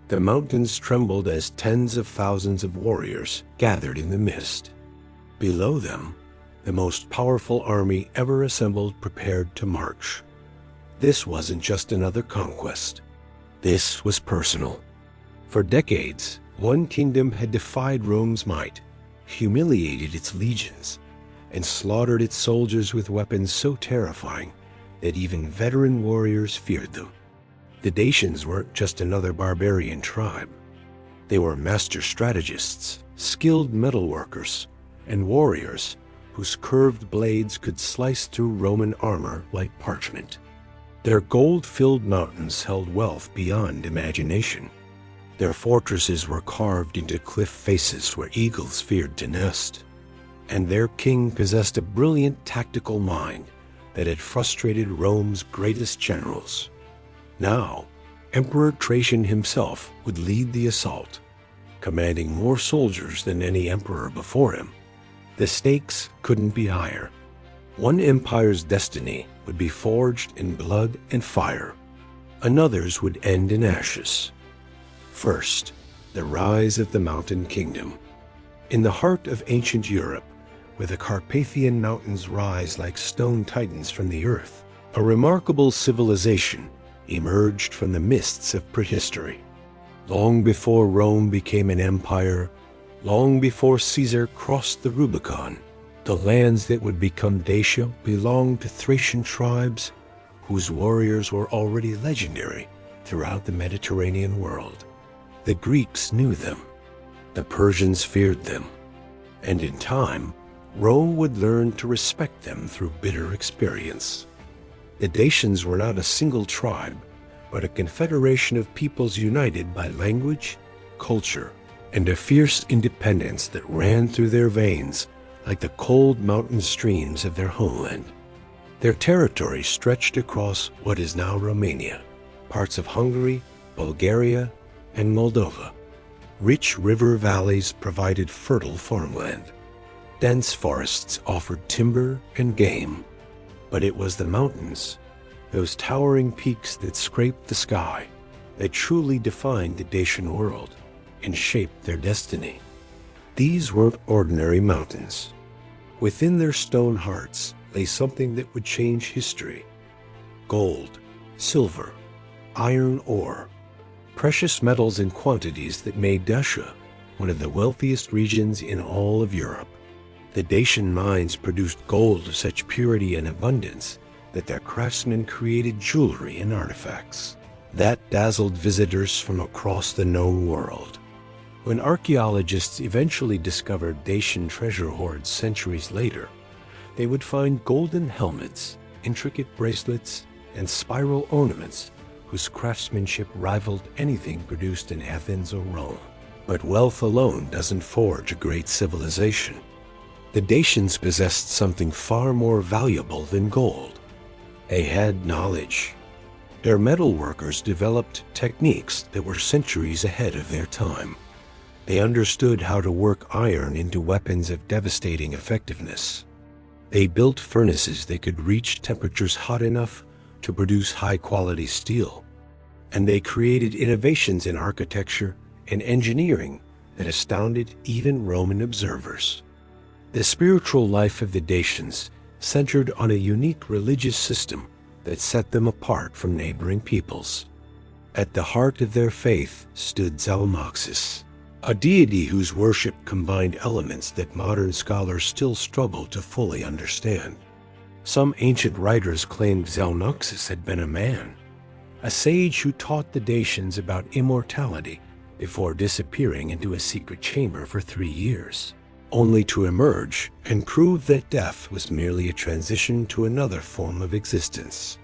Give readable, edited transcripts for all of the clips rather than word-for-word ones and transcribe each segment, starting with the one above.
The mountains trembled as tens of thousands of warriors gathered in the mist. Below them, the most powerful army ever assembled prepared to march. This wasn't just another conquest. This was personal. For decades, one kingdom had defied Rome's might, humiliated its legions, and slaughtered its soldiers with weapons so terrifying that even veteran warriors feared them. The Dacians weren't just another barbarian tribe. They were master strategists, skilled metalworkers, and warriors whose curved blades could slice through Roman armor like parchment. Their gold-filled mountains held wealth beyond imagination. Their fortresses were carved into cliff faces where eagles feared to nest. And their king possessed a brilliant tactical mind that had frustrated Rome's greatest generals. Now, Emperor Trajan himself would lead the assault, commanding more soldiers than any emperor before him. The stakes couldn't be higher. One empire's destiny would be forged in blood and fire. Another's would end in ashes. First, the rise of the Mountain Kingdom. In the heart of ancient Europe, where the Carpathian Mountains rise like stone titans from the earth, a remarkable civilization emerged from the mists of prehistory. Long before Rome became an empire, long before Caesar crossed the Rubicon, the lands that would become Dacia belonged to Thracian tribes whose warriors were already legendary throughout the Mediterranean world. The Greeks knew them, the Persians feared them, and in time, Rome would learn to respect them through bitter experience. The Dacians were not a single tribe, but a confederation of peoples united by language, culture, and a fierce independence that ran through their veins like the cold mountain streams of their homeland. Their territory stretched across what is now Romania, parts of Hungary, Bulgaria, and Moldova. Rich river valleys provided fertile farmland. Dense forests offered timber and game. But it was the mountains, those towering peaks that scraped the sky, that truly defined the Dacian world and shaped their destiny. These weren't ordinary mountains. Within their stone hearts lay something that would change history. Gold, silver, iron ore, precious metals in quantities that made Dacia one of the wealthiest regions in all of Europe. The Dacian mines produced gold of such purity and abundance that their craftsmen created jewelry and artifacts that dazzled visitors from across the known world. When archaeologists eventually discovered Dacian treasure hoards centuries later, they would find golden helmets, intricate bracelets, and spiral ornaments whose craftsmanship rivaled anything produced in Athens or Rome. But wealth alone doesn't forge a great civilization. The Dacians possessed something far more valuable than gold. They had knowledge. Their metalworkers developed techniques that were centuries ahead of their time. They understood how to work iron into weapons of devastating effectiveness. They built furnaces that could reach temperatures hot enough to produce high-quality steel. And they created innovations in architecture and engineering that astounded even Roman observers. The spiritual life of the Dacians centered on a unique religious system that set them apart from neighboring peoples. At the heart of their faith stood Zalmoxis, a deity whose worship combined elements that modern scholars still struggle to fully understand. Some ancient writers claimed Zalmoxis had been a man, a sage who taught the Dacians about immortality before disappearing into a secret chamber for 3 years, only to emerge and prove that death was merely a transition to another form of existence.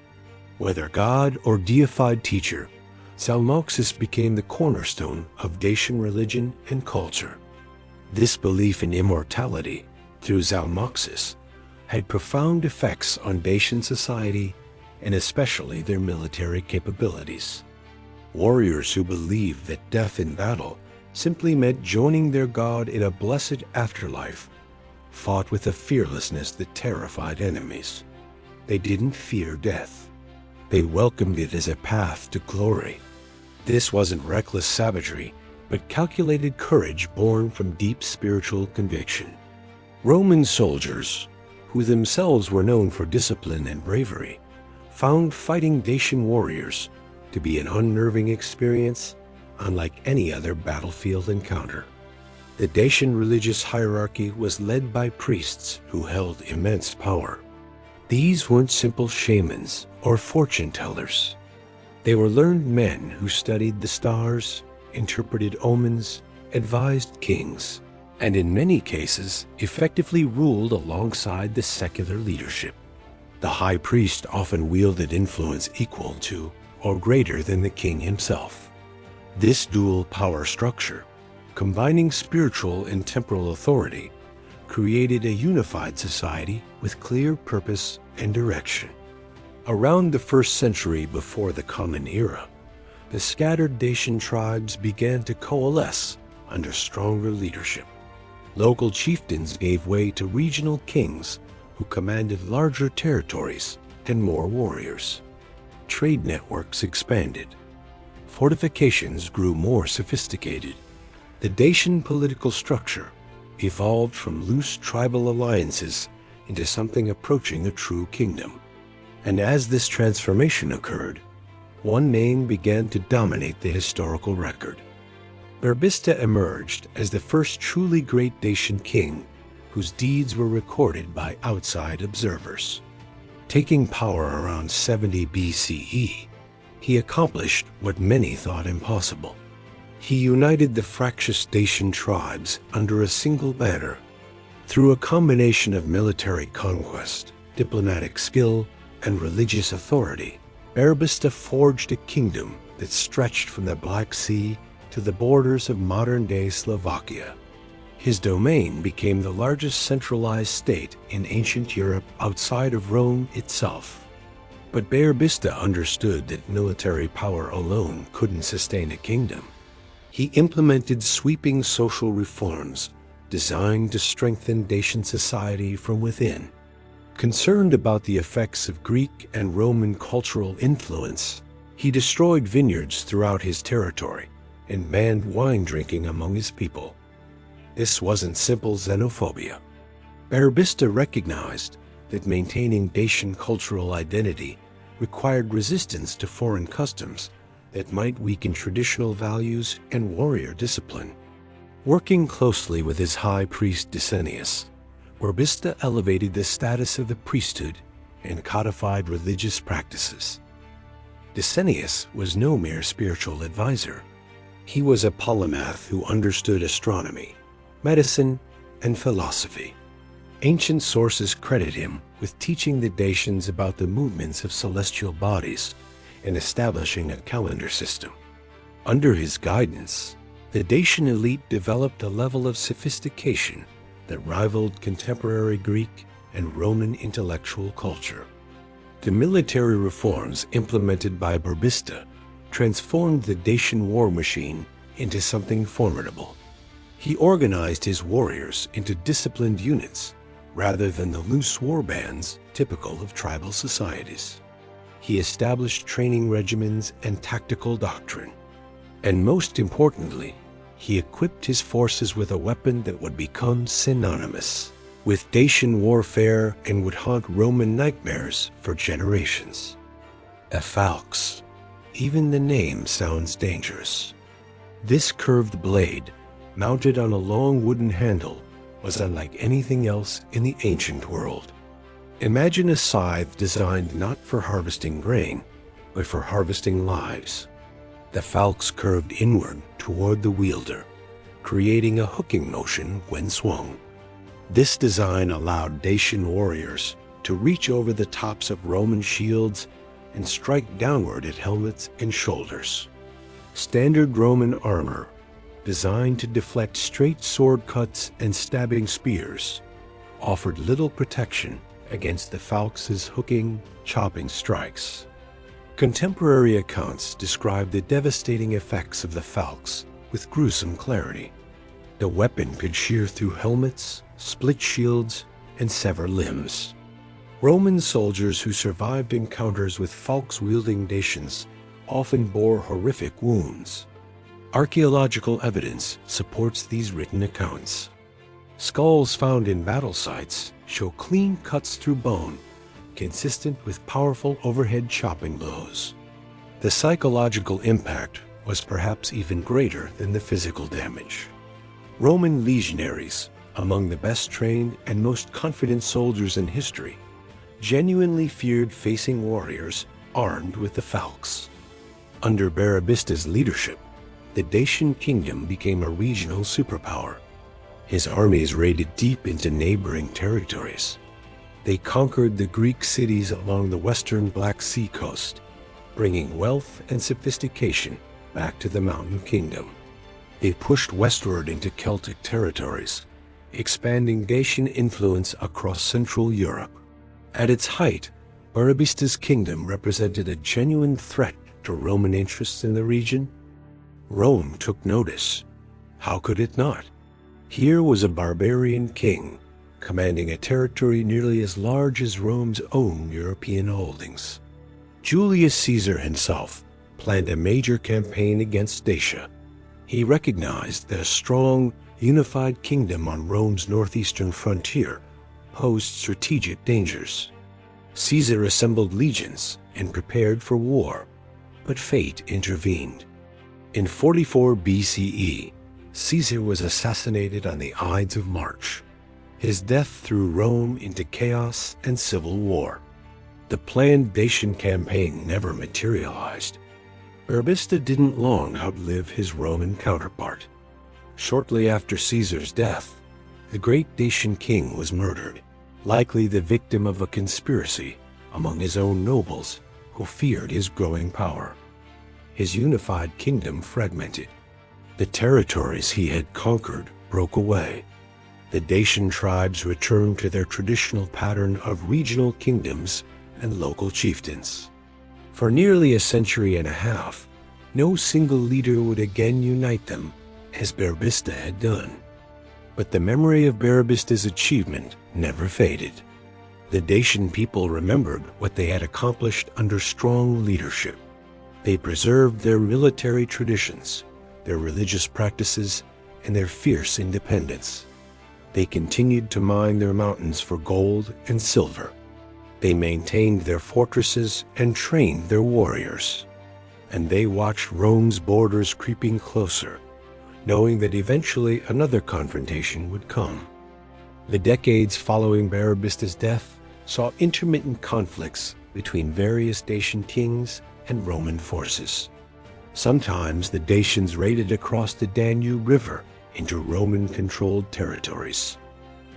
Whether god or deified teacher, Zalmoxis became the cornerstone of Dacian religion and culture. This belief in immortality, through Zalmoxis, had profound effects on Dacian society and especially their military capabilities. Warriors who believed that death in battle simply meant joining their god in a blessed afterlife fought with a fearlessness that terrified enemies. They didn't fear death. They welcomed it as a path to glory. This wasn't reckless savagery, but calculated courage born from deep spiritual conviction. Roman soldiers, who themselves were known for discipline and bravery, found fighting Dacian warriors to be an unnerving experience unlike any other battlefield encounter. The Dacian religious hierarchy was led by priests who held immense power. These weren't simple shamans or fortune tellers. They were learned men who studied the stars, interpreted omens, advised kings, and in many cases effectively ruled alongside the secular leadership. The high priest often wielded influence equal to or greater than the king himself. This dual power structure, combining spiritual and temporal authority, created a unified society with clear purpose and direction. Around the 1st century before the Common Era, the scattered Dacian tribes began to coalesce under stronger leadership. Local chieftains gave way to regional kings who commanded larger territories and more warriors. Trade networks expanded. Fortifications grew more sophisticated. The Dacian political structure evolved from loose tribal alliances into something approaching a true kingdom. And as this transformation occurred, one name began to dominate the historical record. Burbista emerged as the first truly great Dacian king whose deeds were recorded by outside observers. Taking power around 70 BCE, he accomplished what many thought impossible. He united the fractious Dacian tribes under a single banner. Through a combination of military conquest, diplomatic skill, and religious authority, Burbista forged a kingdom that stretched from the Black Sea to the borders of modern-day Slovakia. His domain became the largest centralized state in ancient Europe outside of Rome itself. But Burbista understood that military power alone couldn't sustain a kingdom. He implemented sweeping social reforms designed to strengthen Dacian society from within. Concerned about the effects of Greek and Roman cultural influence, he destroyed vineyards throughout his territory and banned wine drinking among his people. This wasn't simple xenophobia. Burbista recognized that maintaining Dacian cultural identity required resistance to foreign customs that might weaken traditional values and warrior discipline. Working closely with his high priest Decebalus, Burbista elevated the status of the priesthood and codified religious practices. Decebalus was no mere spiritual advisor. He was a polymath who understood astronomy, medicine, and philosophy. Ancient sources credit him with teaching the Dacians about the movements of celestial bodies and establishing a calendar system. Under his guidance, the Dacian elite developed a level of sophistication that rivaled contemporary Greek and Roman intellectual culture. The military reforms implemented by Burbista transformed the Dacian war machine into something formidable. He organized his warriors into disciplined units rather than the loose war bands typical of tribal societies. He established training regimens and tactical doctrine. And most importantly, he equipped his forces with a weapon that would become synonymous with Dacian warfare and would haunt Roman nightmares for generations. A falx. Even the name sounds dangerous. This curved blade, mounted on a long wooden handle, was unlike anything else in the ancient world. Imagine a scythe designed not for harvesting grain, but for harvesting lives. The falx curved inward toward the wielder, creating a hooking motion when swung. This design allowed Dacian warriors to reach over the tops of Roman shields and strike downward at helmets and shoulders. Standard Roman armor, designed to deflect straight sword cuts and stabbing spears, offered little protection against the falx's hooking, chopping strikes. Contemporary accounts describe the devastating effects of the falx with gruesome clarity. The weapon could shear through helmets, split shields, and sever limbs. Roman soldiers who survived encounters with falx-wielding Dacians often bore horrific wounds. Archaeological evidence supports these written accounts. Skulls found in battle sites show clean cuts through bone, consistent with powerful overhead chopping blows. The psychological impact was perhaps even greater than the physical damage. Roman legionaries, among the best trained and most confident soldiers in history, genuinely feared facing warriors armed with the falx. Under Burebistas' leadership, the Dacian Kingdom became a regional superpower. His armies raided deep into neighboring territories. They conquered the Greek cities along the western Black Sea coast, bringing wealth and sophistication back to the Mountain Kingdom. They pushed westward into Celtic territories, expanding Dacian influence across Central Europe. At its height, Burebistas' kingdom represented a genuine threat to Roman interests in the region. Rome took notice. How could it not? Here was a barbarian king, commanding a territory nearly as large as Rome's own European holdings. Julius Caesar himself planned a major campaign against Dacia. He recognized that a strong, unified kingdom on Rome's northeastern frontier posed strategic dangers. Caesar assembled legions and prepared for war, but fate intervened. In 44 BCE, Caesar was assassinated on the Ides of March. His death threw Rome into chaos and civil war. The planned Dacian campaign never materialized. Burebista didn't long outlive his Roman counterpart. Shortly after Caesar's death, the great Dacian king was murdered, likely the victim of a conspiracy among his own nobles who feared his growing power. His unified kingdom fragmented. The territories he had conquered broke away. The Dacian tribes returned to their traditional pattern of regional kingdoms and local chieftains. For nearly a century and a half, no single leader would again unite them as Burebista had done. But the memory of Burebista's achievement never faded. The Dacian people remembered what they had accomplished under strong leadership. They preserved their military traditions, their religious practices, and their fierce independence. They continued to mine their mountains for gold and silver. They maintained their fortresses and trained their warriors. And they watched Rome's borders creeping closer, knowing that eventually another confrontation would come. The decades following Burebista's death saw intermittent conflicts between various Dacian kings and Roman forces. Sometimes the Dacians raided across the Danube River into Roman-controlled territories.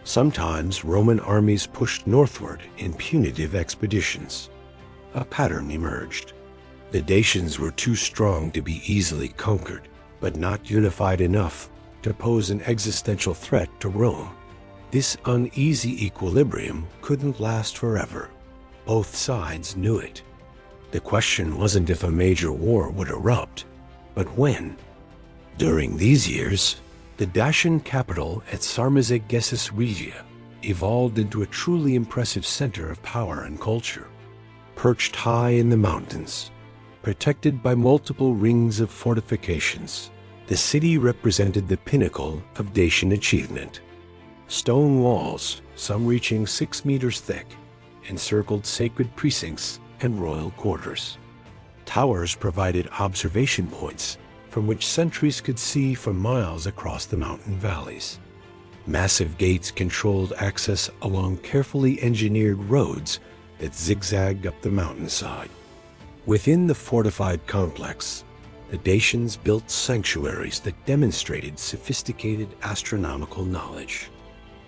Sometimes Roman armies pushed northward in punitive expeditions. A pattern emerged. The Dacians were too strong to be easily conquered, but not unified enough to pose an existential threat to Rome. This uneasy equilibrium couldn't last forever. Both sides knew it. The question wasn't if a major war would erupt, but when. During these years, the Dacian capital at Sarmizegesis Regia evolved into a truly impressive center of power and culture. Perched high in the mountains, protected by multiple rings of fortifications, the city represented the pinnacle of Dacian achievement. Stone walls, some reaching 6 meters thick, encircled sacred precincts and royal quarters. Towers provided observation points from which sentries could see for miles across the mountain valleys. Massive gates controlled access along carefully engineered roads that zigzagged up the mountainside. Within the fortified complex, the Dacians built sanctuaries that demonstrated sophisticated astronomical knowledge.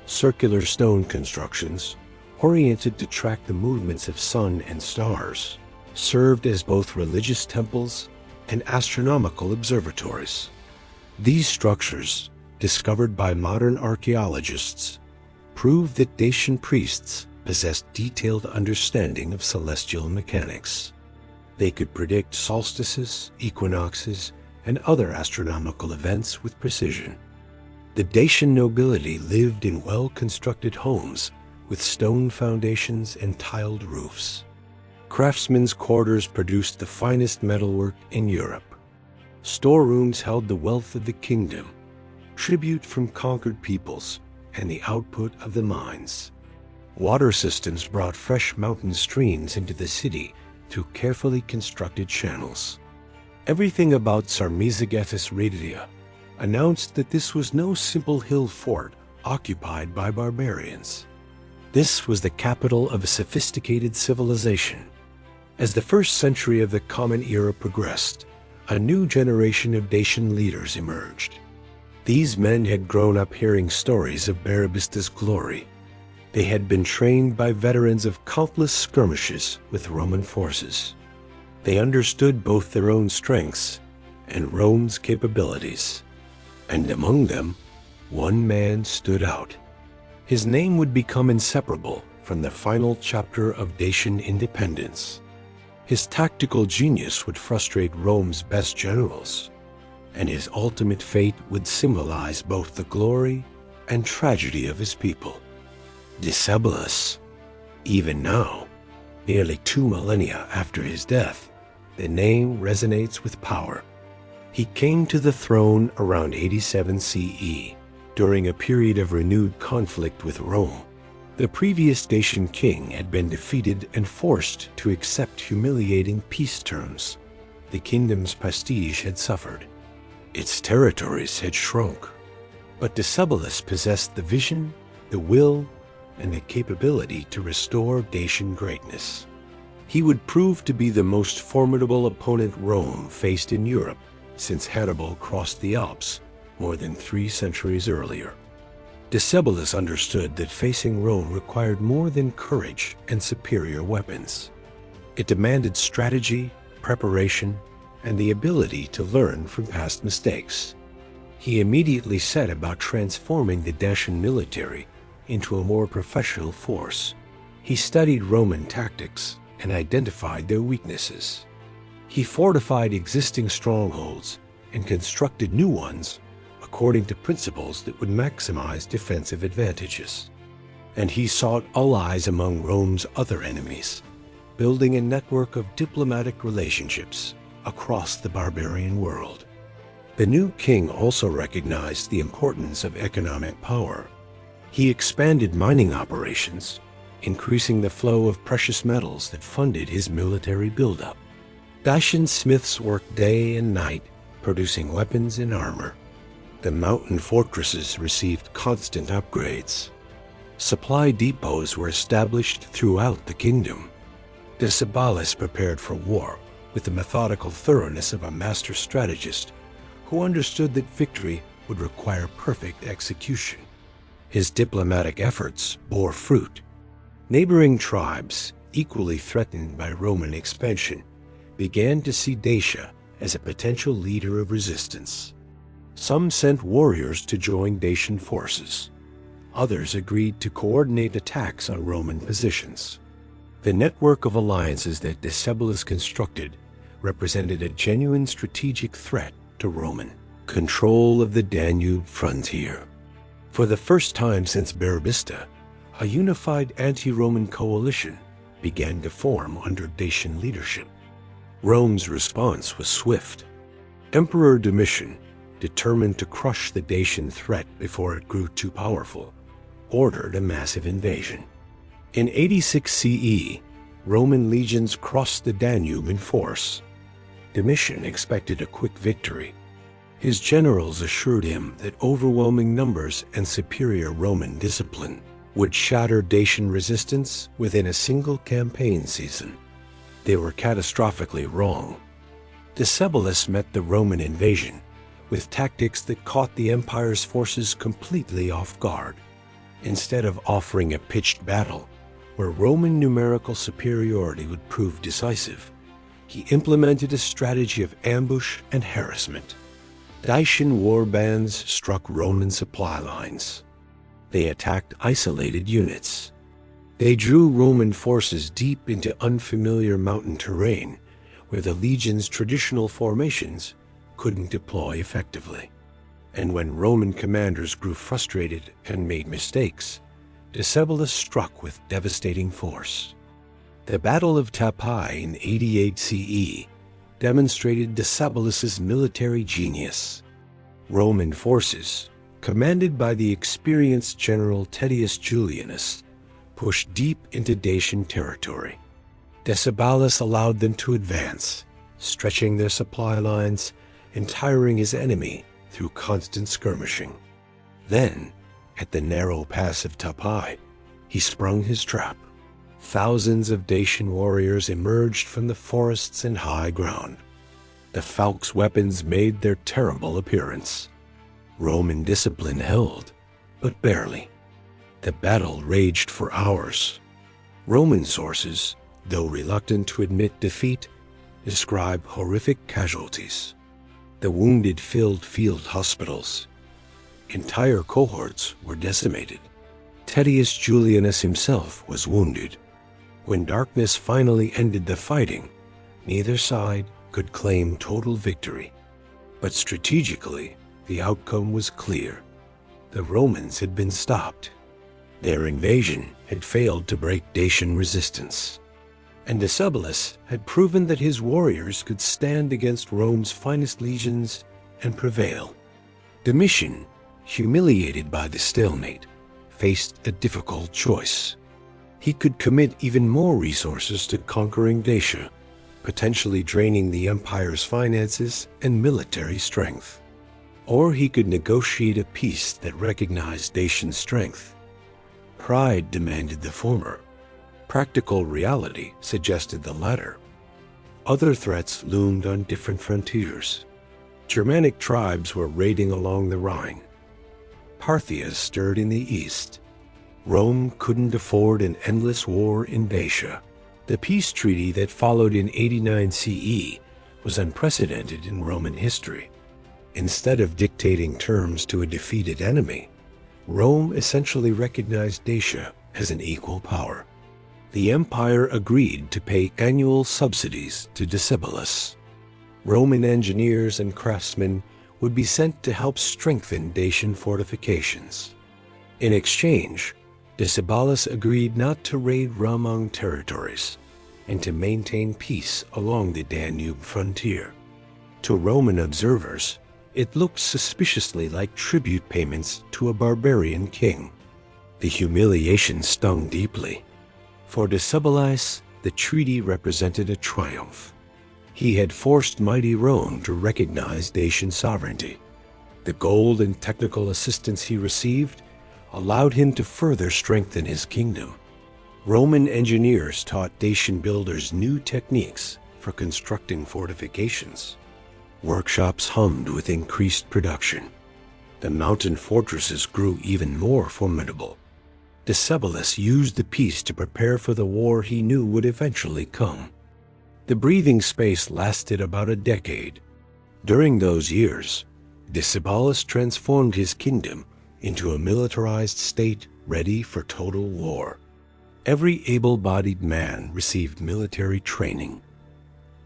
Circular stone constructions, oriented to track the movements of sun and stars, served as both religious temples and astronomical observatories. These structures, discovered by modern archaeologists, prove that Dacian priests possessed detailed understanding of celestial mechanics. They could predict solstices, equinoxes, and other astronomical events with precision. The Dacian nobility lived in well-constructed homes with stone foundations and tiled roofs. Craftsmen's quarters produced the finest metalwork in Europe. Storerooms held the wealth of the kingdom, tribute from conquered peoples, and the output of the mines. Water systems brought fresh mountain streams into the city through carefully constructed channels. Everything about Sarmizegetus Raetia announced that this was no simple hill fort occupied by barbarians. This was the capital of a sophisticated civilization. As the first century of the Common Era progressed, a new generation of Dacian leaders emerged. These men had grown up hearing stories of Barabista's glory. They had been trained by veterans of countless skirmishes with Roman forces. They understood both their own strengths and Rome's capabilities. And among them, one man stood out. His name would become inseparable from the final chapter of Dacian independence. His tactical genius would frustrate Rome's best generals, and his ultimate fate would symbolize both the glory and tragedy of his people. Decebalus. Even now, nearly 2 millennia after his death, the name resonates with power. He came to the throne around 87 CE, during a period of renewed conflict with Rome. The previous Dacian king had been defeated and forced to accept humiliating peace terms. The kingdom's prestige had suffered. Its territories had shrunk. But Decebalus possessed the vision, the will, and the capability to restore Dacian greatness. He would prove to be the most formidable opponent Rome faced in Europe since Hannibal crossed the Alps more than 3 centuries earlier. Decebalus understood that facing Rome required more than courage and superior weapons. It demanded strategy, preparation, and the ability to learn from past mistakes. He immediately set about transforming the Dacian military into a more professional force. He studied Roman tactics and identified their weaknesses. He fortified existing strongholds and constructed new ones according to principles that would maximize defensive advantages. And he sought allies among Rome's other enemies, building a network of diplomatic relationships across the barbarian world. The new king also recognized the importance of economic power. He expanded mining operations, increasing the flow of precious metals that funded his military buildup. Dacian smiths worked day and night, producing weapons and armor. The mountain fortresses received constant upgrades. Supply depots were established throughout the kingdom. Decebalus prepared for war with the methodical thoroughness of a master strategist who understood that victory would require perfect execution. His diplomatic efforts bore fruit. Neighboring tribes, equally threatened by Roman expansion, began to see Dacia as a potential leader of resistance. Some sent warriors to join Dacian forces. Others agreed to coordinate attacks on Roman positions. The network of alliances that Decebalus constructed represented a genuine strategic threat to Roman control of the Danube frontier. For the first time since Barabista, a unified anti-Roman coalition began to form under Dacian leadership. Rome's response was swift. Emperor Domitian, determined to crush the Dacian threat before it grew too powerful, ordered a massive invasion. In 86 CE, Roman legions crossed the Danube in force. Domitian expected a quick victory. His generals assured him that overwhelming numbers and superior Roman discipline would shatter Dacian resistance within a single campaign season. They were catastrophically wrong. Decebalus met the Roman invasion with tactics that caught the empire's forces completely off guard. Instead of offering a pitched battle where Roman numerical superiority would prove decisive, he implemented a strategy of ambush and harassment. Dacian war bands struck Roman supply lines. They attacked isolated units. They drew Roman forces deep into unfamiliar mountain terrain where the legion's traditional formations couldn't deploy effectively. And when Roman commanders grew frustrated and made mistakes, Decebalus struck with devastating force. The Battle of Tapai in 88 CE demonstrated Decebalus' military genius. Roman forces, commanded by the experienced general Tedius Julianus, pushed deep into Dacian territory. Decebalus allowed them to advance, stretching their supply lines and tiring his enemy through constant skirmishing. Then, at the narrow pass of Tapai, he sprung his trap. Thousands of Dacian warriors emerged from the forests and high ground. The falc's weapons made their terrible appearance. Roman discipline held, but barely. The battle raged for hours. Roman sources, though reluctant to admit defeat, describe horrific casualties. The wounded filled field hospitals. Entire cohorts were decimated. Tedius Julianus himself was wounded. When darkness finally ended the fighting, neither side could claim total victory. But strategically, the outcome was clear. The Romans had been stopped. Their invasion had failed to break Dacian resistance. And Decebalus had proven that his warriors could stand against Rome's finest legions and prevail. Domitian, humiliated by the stalemate, faced a difficult choice. He could commit even more resources to conquering Dacia, potentially draining the empire's finances and military strength. Or he could negotiate a peace that recognized Dacian strength. Pride demanded the former. Practical reality suggested the latter. Other threats loomed on different frontiers. Germanic tribes were raiding along the Rhine. Parthia stirred in the east. Rome couldn't afford an endless war in Dacia. The peace treaty that followed in 89 CE was unprecedented in Roman history. Instead of dictating terms to a defeated enemy, Rome essentially recognized Dacia as an equal power. The empire agreed to pay annual subsidies to Decebalus. Roman engineers and craftsmen would be sent to help strengthen Dacian fortifications. In exchange, Decebalus agreed not to raid Roman territories and to maintain peace along the Danube frontier. To Roman observers, it looked suspiciously like tribute payments to a barbarian king. The humiliation stung deeply. For Decebalus, the treaty represented a triumph. He had forced mighty Rome to recognize Dacian sovereignty. The gold and technical assistance he received allowed him to further strengthen his kingdom. Roman engineers taught Dacian builders new techniques for constructing fortifications. Workshops hummed with increased production. The mountain fortresses grew even more formidable. Decebalus used the peace to prepare for the war he knew would eventually come. The breathing space lasted about a decade. During those years, Decebalus transformed his kingdom into a militarized state ready for total war. Every able-bodied man received military training.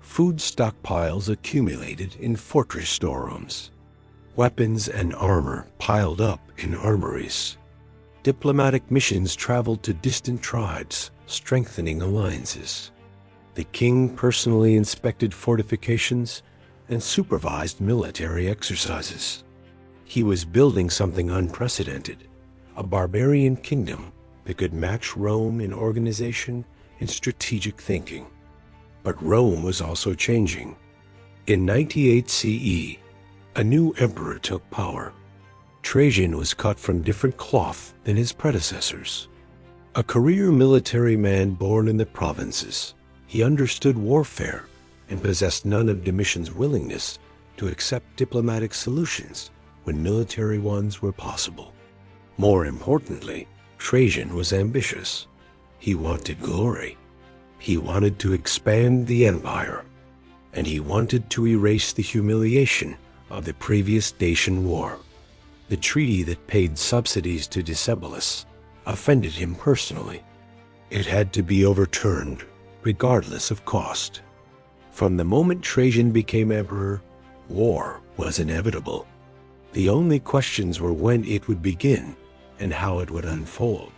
Food stockpiles accumulated in fortress storerooms. Weapons and armor piled up in armories. Diplomatic missions traveled to distant tribes, strengthening alliances. The king personally inspected fortifications and supervised military exercises. He was building something unprecedented, a barbarian kingdom that could match Rome in organization and strategic thinking. But Rome was also changing. In 98 CE, a new emperor took power. Trajan was cut from different cloth than his predecessors. A career military man born in the provinces, he understood warfare and possessed none of Domitian's willingness to accept diplomatic solutions when military ones were possible. More importantly, Trajan was ambitious. He wanted glory. He wanted to expand the empire, and he wanted to erase the humiliation of the previous Dacian war. The treaty that paid subsidies to Decebalus offended him personally. It had to be overturned, regardless of cost. From the moment Trajan became emperor, war was inevitable. The only questions were when it would begin and how it would unfold.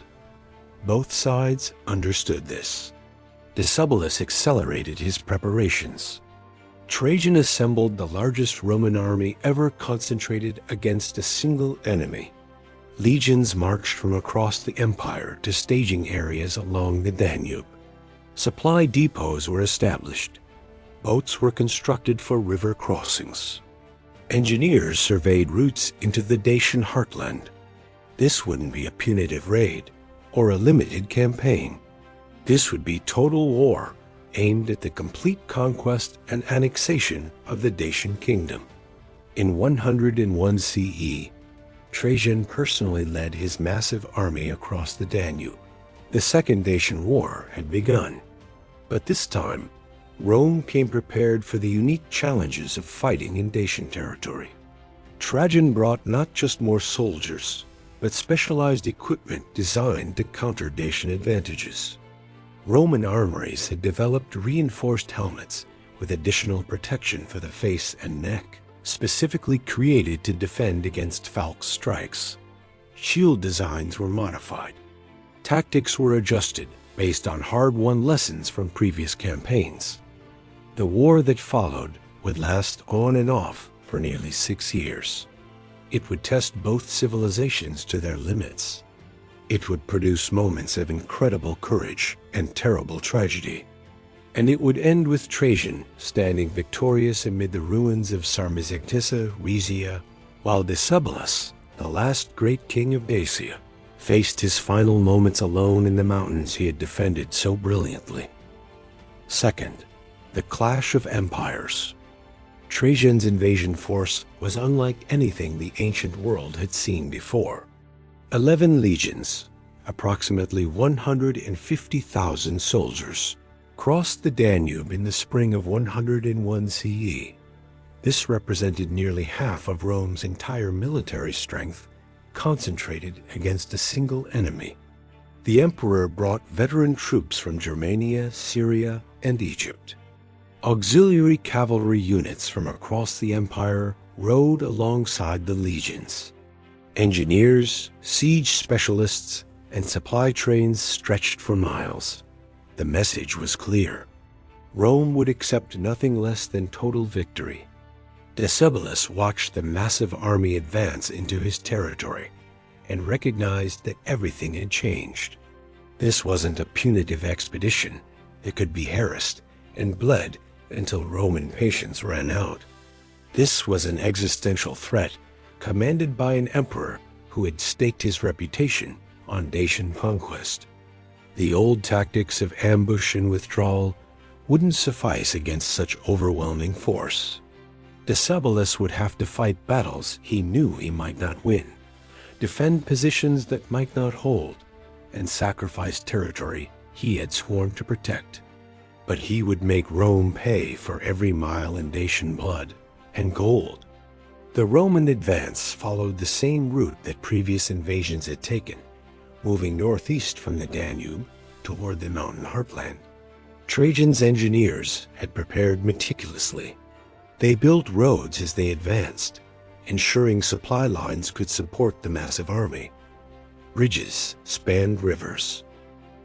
Both sides understood this. Decebalus accelerated his preparations. Trajan assembled the largest Roman army ever concentrated against a single enemy. Legions marched from across the empire to staging areas along the Danube. Supply depots were established. Boats were constructed for river crossings. Engineers surveyed routes into the Dacian heartland. This wouldn't be a punitive raid or a limited campaign. This would be total war aimed at the complete conquest and annexation of the Dacian Kingdom. In 101 CE, Trajan personally led his massive army across the Danube. The Second Dacian War had begun, but this time, Rome came prepared for the unique challenges of fighting in Dacian territory. Trajan brought not just more soldiers, but specialized equipment designed to counter Dacian advantages. Roman armories had developed reinforced helmets with additional protection for the face and neck, specifically created to defend against falx strikes. Shield designs were modified. Tactics were adjusted based on hard-won lessons from previous campaigns. The war that followed would last on and off for nearly 6 years. It would test both civilizations to their limits. It would produce moments of incredible courage and terrible tragedy. And it would end with Trajan standing victorious amid the ruins of Sarmizetissa, Rhaetia, while Decebalus, the last great king of Dacia, faced his final moments alone in the mountains he had defended so brilliantly. Second, the clash of empires. Trajan's invasion force was unlike anything the ancient world had seen before. 11 legions, approximately 150,000 soldiers, crossed the Danube in the spring of 101 CE. This represented nearly half of Rome's entire military strength, concentrated against a single enemy. The emperor brought veteran troops from Germania, Syria, and Egypt. Auxiliary cavalry units from across the empire rode alongside the legions. Engineers, siege specialists, and supply trains stretched for miles. The message was clear. Rome would accept nothing less than total victory. Decebalus watched the massive army advance into his territory and recognized that everything had changed. This wasn't a punitive expedition. It could be harassed and bled until Roman patience ran out. This was an existential threat commanded by an emperor who had staked his reputation on Dacian conquest. The old tactics of ambush and withdrawal wouldn't suffice against such overwhelming force. Decebalus would have to fight battles he knew he might not win, defend positions that might not hold, and sacrifice territory he had sworn to protect. But he would make Rome pay for every mile in Dacian blood and gold. The Roman advance followed the same route that previous invasions had taken, moving northeast from the Danube toward the mountain heartland. Trajan's engineers had prepared meticulously. They built roads as they advanced, ensuring supply lines could support the massive army. Bridges spanned rivers.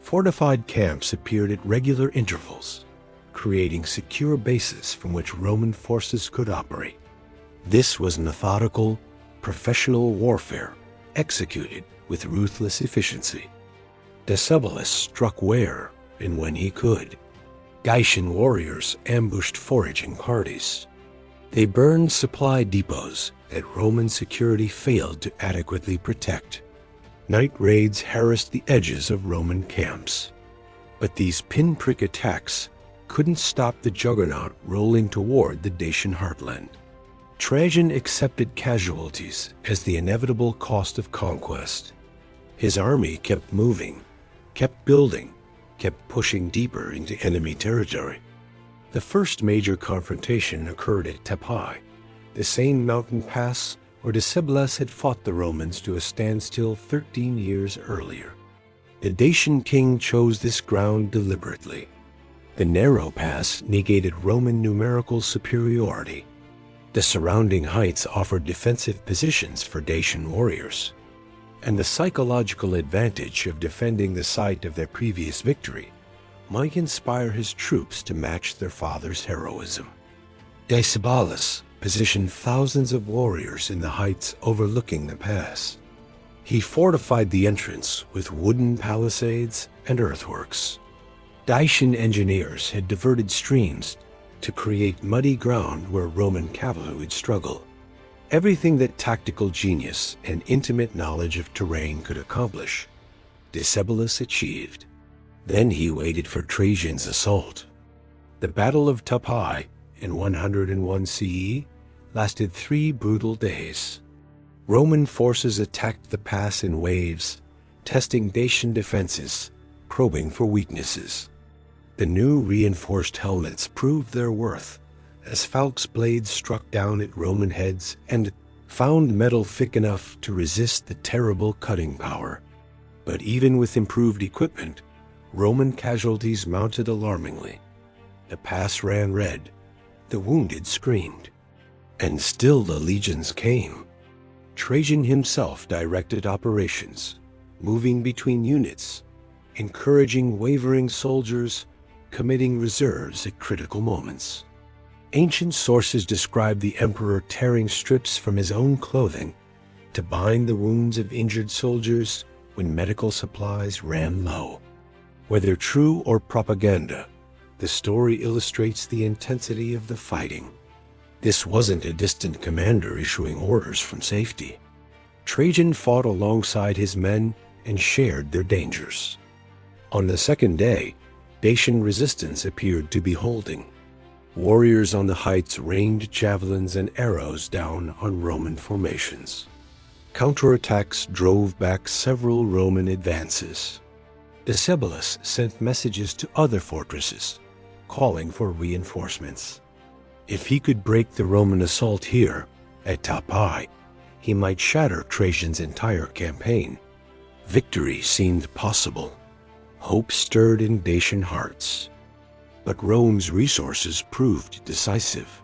Fortified camps appeared at regular intervals, creating secure bases from which Roman forces could operate. This was methodical, professional warfare, executed with ruthless efficiency. Decebalus struck where and when he could. Dacian warriors ambushed foraging parties. They burned supply depots that Roman security failed to adequately protect. Night raids harassed the edges of Roman camps. But these pinprick attacks couldn't stop the juggernaut rolling toward the Dacian heartland. Trajan accepted casualties as the inevitable cost of conquest. His army kept moving, kept building, kept pushing deeper into enemy territory. The first major confrontation occurred at Tepai, the same mountain pass where Decebalus had fought the Romans to a standstill 13 years earlier. The Dacian king chose this ground deliberately. The narrow pass negated Roman numerical superiority. The surrounding heights offered defensive positions for Dacian warriors, and the psychological advantage of defending the site of their previous victory might inspire his troops to match their father's heroism. Decebalus positioned thousands of warriors in the heights overlooking the pass. He fortified the entrance with wooden palisades and earthworks. Dacian engineers had diverted streams to create muddy ground where Roman cavalry would struggle. Everything that tactical genius and intimate knowledge of terrain could accomplish, Decebalus achieved. Then he waited for Trajan's assault. The Battle of Tupai in 101 CE lasted 3 brutal days. Roman forces attacked the pass in waves, testing Dacian defenses, probing for weaknesses. The new reinforced helmets proved their worth as falx blades struck down at Roman heads and found metal thick enough to resist the terrible cutting power. But even with improved equipment, Roman casualties mounted alarmingly. The pass ran red, the wounded screamed, and still the legions came. Trajan himself directed operations, moving between units, encouraging wavering soldiers, committing reserves at critical moments. Ancient sources describe the emperor tearing strips from his own clothing to bind the wounds of injured soldiers when medical supplies ran low. Whether true or propaganda, the story illustrates the intensity of the fighting. This wasn't a distant commander issuing orders from safety. Trajan fought alongside his men and shared their dangers. On the second day, Dacian resistance appeared to be holding. Warriors on the heights rained javelins and arrows down on Roman formations. Counterattacks drove back several Roman advances. Decebalus sent messages to other fortresses, calling for reinforcements. If he could break the Roman assault here, at Tupai, he might shatter Trajan's entire campaign. Victory seemed possible. Hope stirred in Dacian hearts. But Rome's resources proved decisive.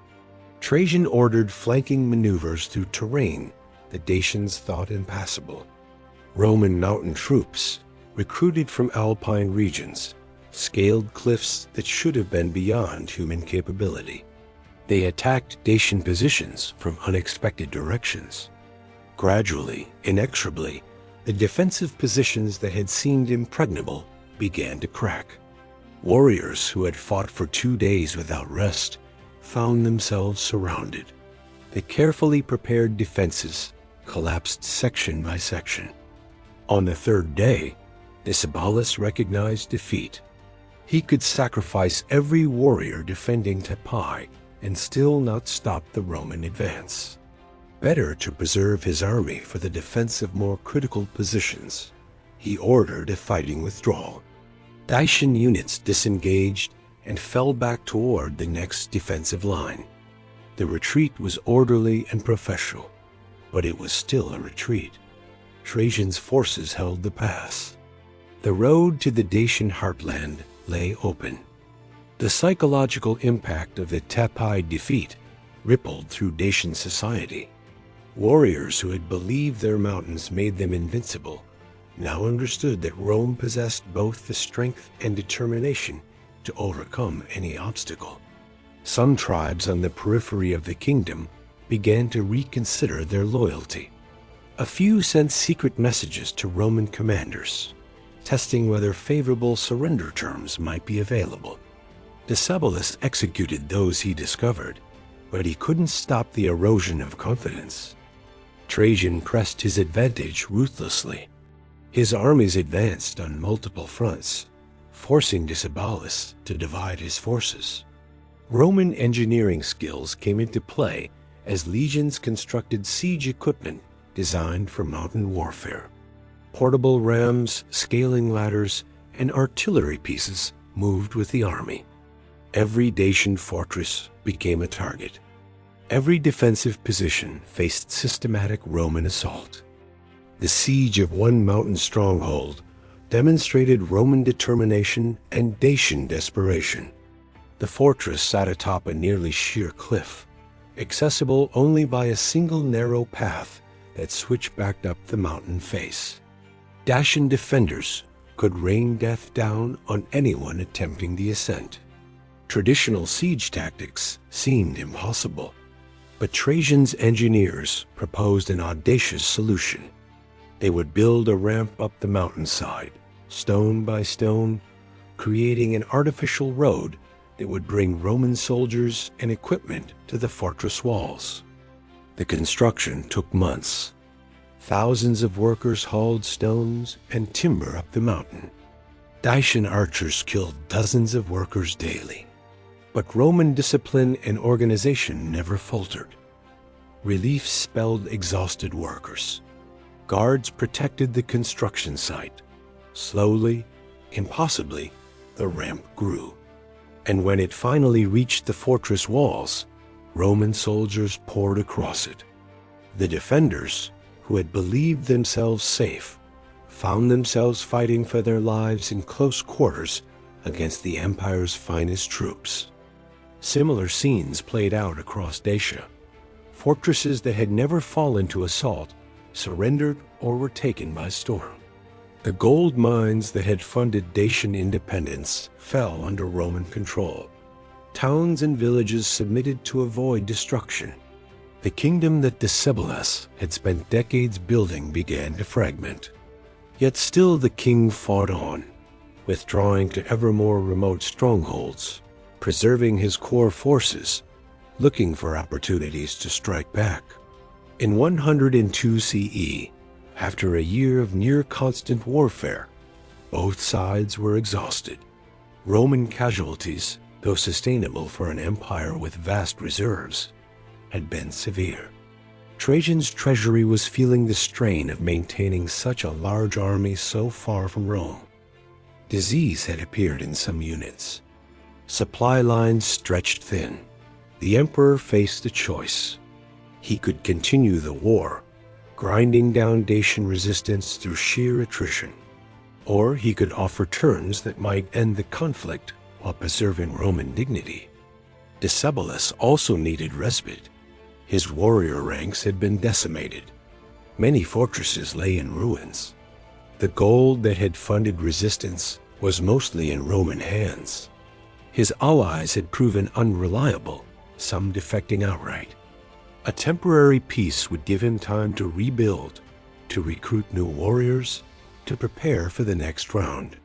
Trajan ordered flanking maneuvers through terrain the Dacians thought impassable. Roman mountain troops, recruited from alpine regions, scaled cliffs that should have been beyond human capability. They attacked Dacian positions from unexpected directions. Gradually, inexorably, the defensive positions that had seemed impregnable began to crack. Warriors who had fought for 2 days without rest found themselves surrounded. The carefully prepared defenses collapsed section by section. On the third day, Decebalus recognized defeat. He could sacrifice every warrior defending Tupai and still not stop the Roman advance. Better to preserve his army for the defense of more critical positions. He ordered a fighting withdrawal. Dacian units disengaged and fell back toward the next defensive line. The retreat was orderly and professional, but it was still a retreat. Trajan's forces held the pass. The road to the Dacian heartland lay open. The psychological impact of the Tupai defeat rippled through Dacian society. Warriors who had believed their mountains made them invincible now understood that Rome possessed both the strength and determination to overcome any obstacle. Some tribes on the periphery of the kingdom began to reconsider their loyalty. A few sent secret messages to Roman commanders, testing whether favorable surrender terms might be available. Decebalus executed those he discovered, but he couldn't stop the erosion of confidence. Trajan pressed his advantage ruthlessly. His armies advanced on multiple fronts, forcing Decebalus to divide his forces. Roman engineering skills came into play as legions constructed siege equipment designed for mountain warfare. Portable rams, scaling ladders, and artillery pieces moved with the army. Every Dacian fortress became a target. Every defensive position faced systematic Roman assault. The siege of one mountain stronghold demonstrated Roman determination and Dacian desperation. The fortress sat atop a nearly sheer cliff, accessible only by a single narrow path that switched back up the mountain face. Dacian defenders could rain death down on anyone attempting the ascent. Traditional siege tactics seemed impossible, but Trajan's engineers proposed an audacious solution. They would build a ramp up the mountainside, stone by stone, creating an artificial road that would bring Roman soldiers and equipment to the fortress walls. The construction took months. Thousands of workers hauled stones and timber up the mountain. Dacian archers killed dozens of workers daily. But Roman discipline and organization never faltered. Relief spelled exhausted workers. Guards protected the construction site. Slowly, impossibly, the ramp grew. And when it finally reached the fortress walls, Roman soldiers poured across it. The defenders, who had believed themselves safe, found themselves fighting for their lives in close quarters against the empire's finest troops. Similar scenes played out across Dacia. Fortresses that had never fallen to assault surrendered or were taken by storm. The gold mines that had funded Dacian independence fell under Roman control. Towns and villages submitted to avoid destruction. The kingdom that Decebalus had spent decades building began to fragment. Yet still the king fought on, withdrawing to ever more remote strongholds, preserving his core forces, looking for opportunities to strike back. In 102 CE, after a year of near-constant warfare, both sides were exhausted. Roman casualties, though sustainable for an empire with vast reserves, had been severe. Trajan's treasury was feeling the strain of maintaining such a large army so far from Rome. Disease had appeared in some units. Supply lines stretched thin. The emperor faced a choice. He could continue the war, grinding down Dacian resistance through sheer attrition. Or he could offer terms that might end the conflict while preserving Roman dignity. Decebalus also needed respite. His warrior ranks had been decimated. Many fortresses lay in ruins. The gold that had funded resistance was mostly in Roman hands. His allies had proven unreliable, some defecting outright. A temporary peace would give him time to rebuild, to recruit new warriors, to prepare for the next round.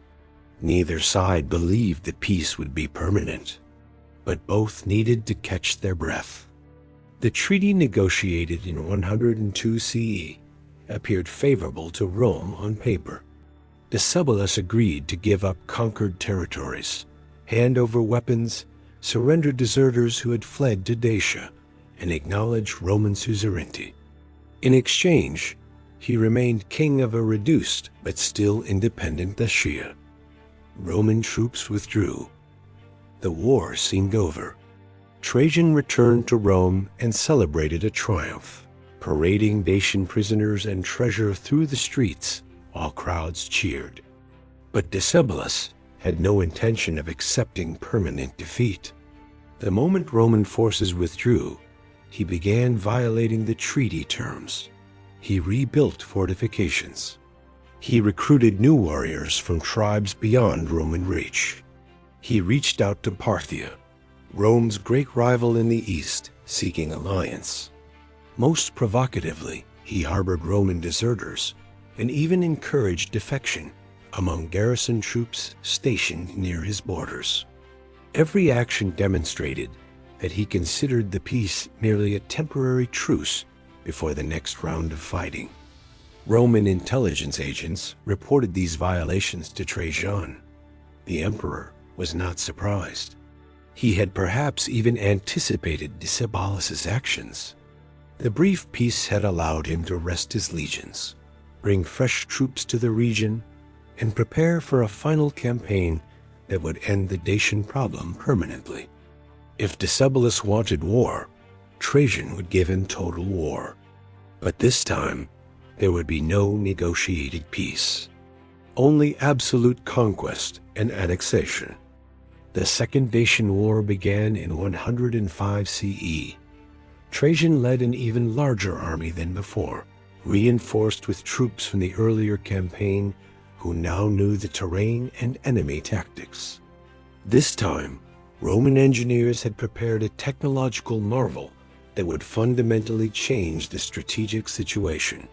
Neither side believed the peace would be permanent, but both needed to catch their breath. The treaty negotiated in 102 CE appeared favorable to Rome on paper. Decebalus agreed to give up conquered territories, hand over weapons, surrender deserters who had fled to Dacia, and acknowledge Roman suzerainty. In exchange, he remained king of a reduced but still independent Dacia. Roman troops withdrew. The war seemed over. Trajan returned to Rome and celebrated a triumph, parading Dacian prisoners and treasure through the streets while crowds cheered. But Decebalus had no intention of accepting permanent defeat. The moment Roman forces withdrew, he began violating the treaty terms. He rebuilt fortifications. He recruited new warriors from tribes beyond Roman reach. He reached out to Parthia, Rome's great rival in the east, seeking alliance. Most provocatively, he harbored Roman deserters and even encouraged defection among garrison troops stationed near his borders. Every action demonstrated that he considered the peace merely a temporary truce before the next round of fighting. Roman intelligence agents reported these violations to Trajan. The emperor was not surprised. He had perhaps even anticipated Decebalus's actions. The brief peace had allowed him to rest his legions, bring fresh troops to the region, and prepare for a final campaign that would end the Dacian problem permanently. If Decebalus wanted war, Trajan would give him total war. But this time, there would be no negotiated peace. Only absolute conquest and annexation. The Second Dacian War began in 105 CE. Trajan led an even larger army than before, reinforced with troops from the earlier campaign who now knew the terrain and enemy tactics. This time, Roman engineers had prepared a technological marvel that would fundamentally change the strategic situation.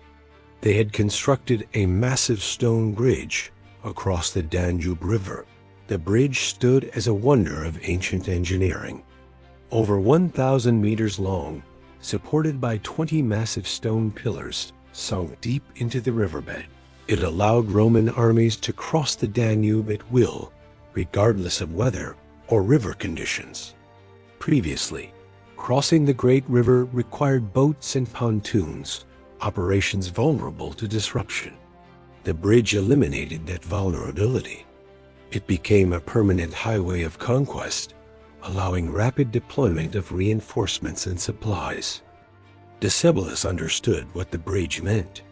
They had constructed a massive stone bridge across the Danube River. The bridge stood as a wonder of ancient engineering. Over 1,000 meters long, supported by 20 massive stone pillars sunk deep into the riverbed, it allowed Roman armies to cross the Danube at will, regardless of weather or river conditions. Previously, crossing the great river required boats and pontoons, operations vulnerable to disruption. The bridge eliminated that vulnerability. It became a permanent highway of conquest, allowing rapid deployment of reinforcements and supplies. Decebalus understood what the bridge meant.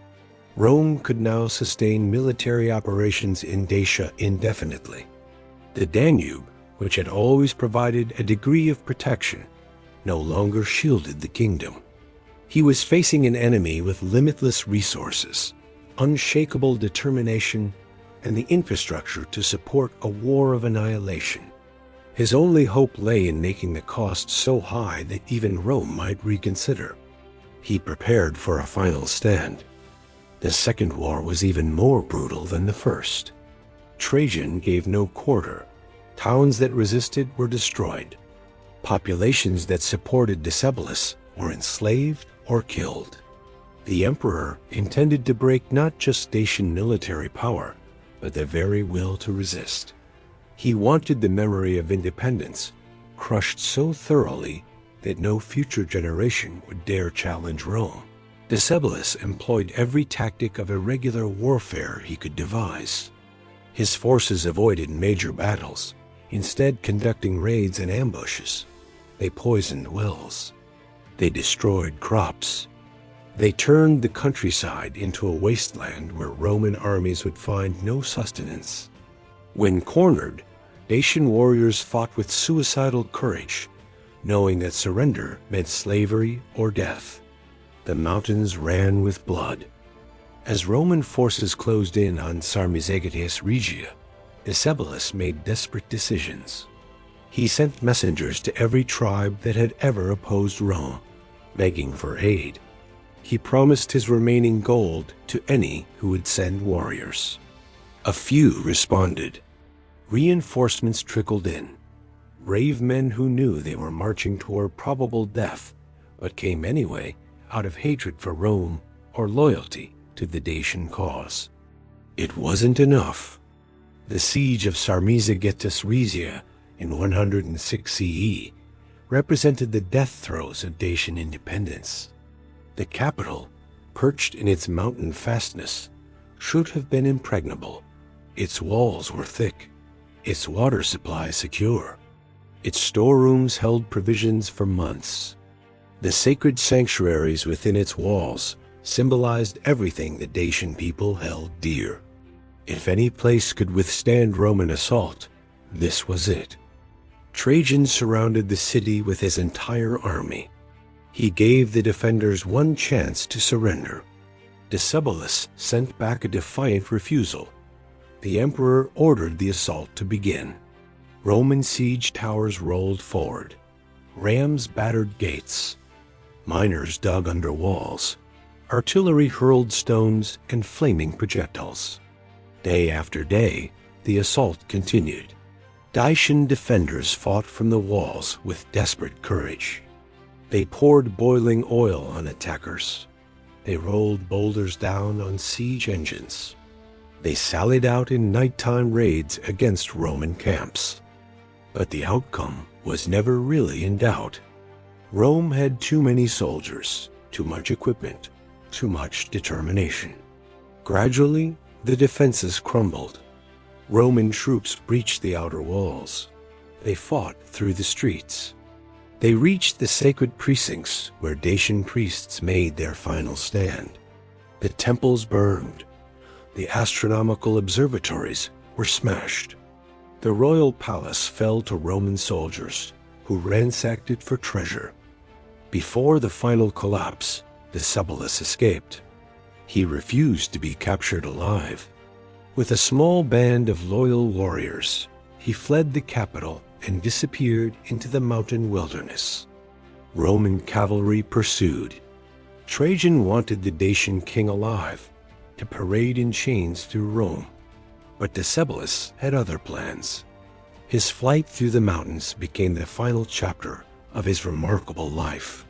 Rome could now sustain military operations in Dacia indefinitely. The Danube, which had always provided a degree of protection, no longer shielded the kingdom. He was facing an enemy with limitless resources, unshakable determination, and the infrastructure to support a war of annihilation. His only hope lay in making the cost so high that even Rome might reconsider. He prepared for a final stand. The Second War was even more brutal than the first. Trajan gave no quarter. Towns that resisted were destroyed. Populations that supported Decebalus were enslaved or killed. The emperor intended to break not just Dacian military power, but their very will to resist. He wanted the memory of independence crushed so thoroughly that no future generation would dare challenge Rome. Decebalus employed every tactic of irregular warfare he could devise. His forces avoided major battles, instead conducting raids and ambushes. They poisoned wells. They destroyed crops. They turned the countryside into a wasteland where Roman armies would find no sustenance. When cornered, Dacian warriors fought with suicidal courage, knowing that surrender meant slavery or death. The mountains ran with blood. As Roman forces closed in on Sarmizegetes Regia, Decebalus made desperate decisions. He sent messengers to every tribe that had ever opposed Rome, begging for aid. He promised his remaining gold to any who would send warriors. A few responded. Reinforcements trickled in. Brave men who knew they were marching toward probable death, but came anyway out of hatred for Rome or loyalty to the Dacian cause. It wasn't enough. The siege of Sarmizegetes Regia in 106 CE represented the death throes of Dacian independence. The capital, perched in its mountain fastness, should have been impregnable. Its walls were thick, its water supply secure. Its storerooms held provisions for months. The sacred sanctuaries within its walls symbolized everything the Dacian people held dear. If any place could withstand Roman assault, this was it. Trajan surrounded the city with his entire army. He gave the defenders one chance to surrender. Decebalus sent back a defiant refusal. The emperor ordered the assault to begin. Roman siege towers rolled forward. Rams battered gates. Miners dug under walls. Artillery hurled stones and flaming projectiles. Day after day, the assault continued. Dacian defenders fought from the walls with desperate courage. They poured boiling oil on attackers. They rolled boulders down on siege engines. They sallied out in nighttime raids against Roman camps. But the outcome was never really in doubt. Rome had too many soldiers, too much equipment, too much determination. Gradually, the defenses crumbled. Roman troops breached the outer walls. They fought through the streets. They reached the sacred precincts where Dacian priests made their final stand. The temples burned. The astronomical observatories were smashed. The royal palace fell to Roman soldiers who ransacked it for treasure. Before the final collapse, Decebalus escaped. He refused to be captured alive. With a small band of loyal warriors, he fled the capital and disappeared into the mountain wilderness. Roman cavalry pursued. Trajan wanted the Dacian king alive, to parade in chains through Rome. But Decebalus had other plans. His flight through the mountains became the final chapter of his remarkable life.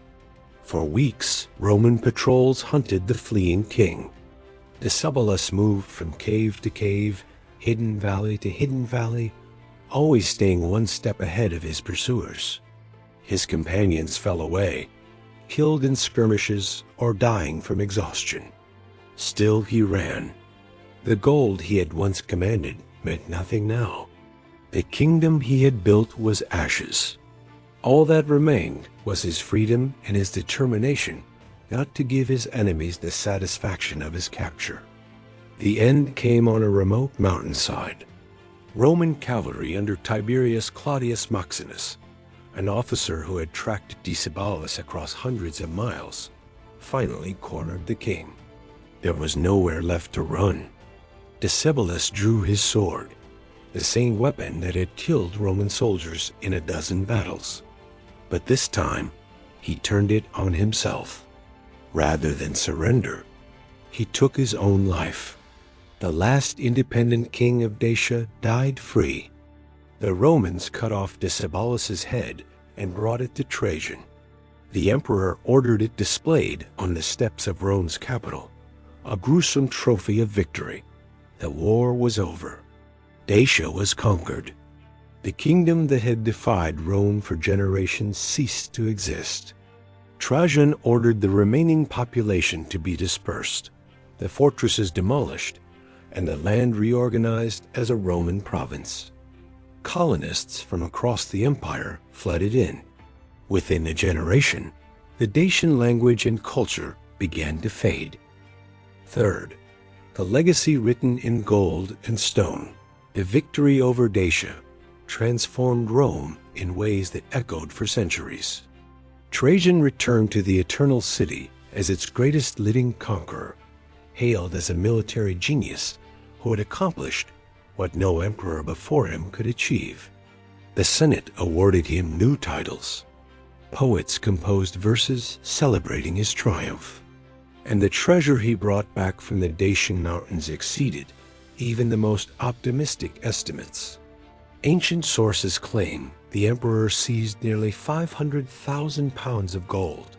For weeks, Roman patrols hunted the fleeing king. Decebalus moved from cave to cave, hidden valley to hidden valley, always staying one step ahead of his pursuers. His companions fell away, killed in skirmishes or dying from exhaustion. Still he ran. The gold he had once commanded meant nothing now. The kingdom he had built was ashes. All that remained was his freedom and his determination not to give his enemies the satisfaction of his capture. The end came on a remote mountainside. Roman cavalry under Tiberius Claudius Maximus, an officer who had tracked Decebalus across hundreds of miles, finally cornered the king. There was nowhere left to run. Decebalus drew his sword, the same weapon that had killed Roman soldiers in a dozen battles. But this time, he turned it on himself. Rather than surrender, he took his own life. The last independent king of Dacia died free. The Romans cut off Decebalus's head and brought it to Trajan. The emperor ordered it displayed on the steps of Rome's capital, a gruesome trophy of victory. The war was over. Dacia was conquered. The kingdom that had defied Rome for generations ceased to exist. Trajan ordered the remaining population to be dispersed, the fortresses demolished, and the land reorganized as a Roman province. Colonists from across the empire flooded in. Within a generation, the Dacian language and culture began to fade. Third, the legacy written in gold and stone, the victory over Dacia, transformed Rome in ways that echoed for centuries. Trajan returned to the Eternal City as its greatest living conqueror, hailed as a military genius who had accomplished what no emperor before him could achieve. The Senate awarded him new titles. Poets composed verses celebrating his triumph. And the treasure he brought back from the Dacian mountains exceeded even the most optimistic estimates. Ancient sources claim the emperor seized nearly 500,000 pounds of gold,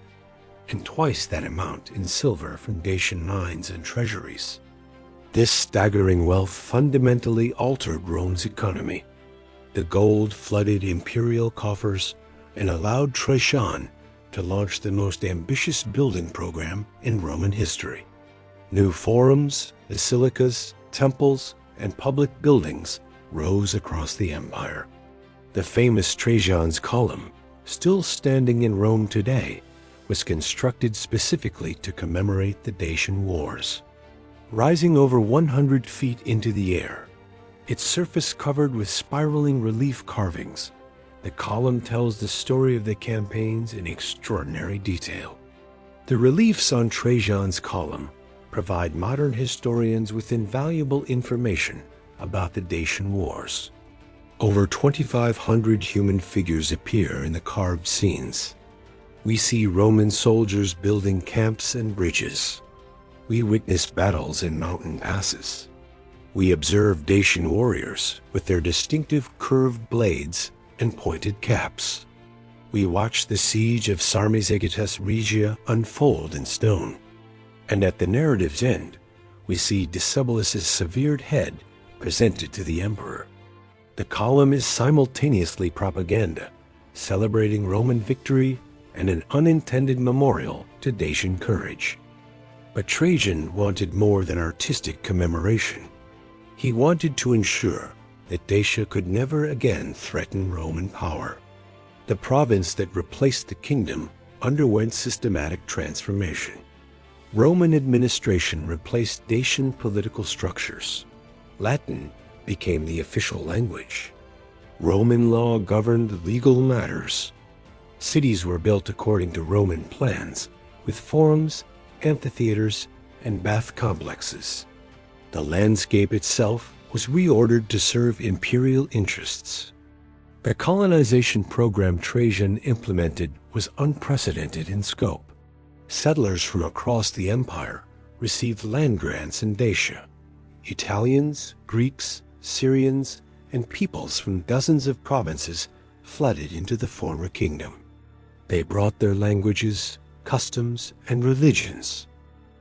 and twice that amount in silver from Dacian mines and treasuries. This staggering wealth fundamentally altered Rome's economy. The gold flooded imperial coffers and allowed Trajan to launch the most ambitious building program in Roman history. New forums, basilicas, temples, and public buildings rose across the empire. The famous Trajan's Column, still standing in Rome today, was constructed specifically to commemorate the Dacian Wars. Rising over 100 feet into the air, its surface covered with spiraling relief carvings, the column tells the story of the campaigns in extraordinary detail. The reliefs on Trajan's Column provide modern historians with invaluable information about the Dacian Wars. Over 2,500 human figures appear in the carved scenes. We see Roman soldiers building camps and bridges. We witness battles in mountain passes. We observe Dacian warriors with their distinctive curved blades and pointed caps. We watch the siege of Sarmizegetus Regia unfold in stone. And at the narrative's end, we see Decebalus's severed head presented to the emperor. The column is simultaneously propaganda, celebrating Roman victory, and an unintended memorial to Dacian courage. But Trajan wanted more than artistic commemoration. He wanted to ensure that Dacia could never again threaten Roman power. The province that replaced the kingdom underwent systematic transformation. Roman administration replaced Dacian political structures. Latin became the official language. Roman law governed legal matters. Cities were built according to Roman plans, with forums, amphitheaters, and bath complexes. The landscape itself was reordered to serve imperial interests. The colonization program Trajan implemented was unprecedented in scope. Settlers from across the empire received land grants in Dacia. Italians, Greeks, Syrians, and peoples from dozens of provinces flooded into the former kingdom. They brought their languages, customs, and religions.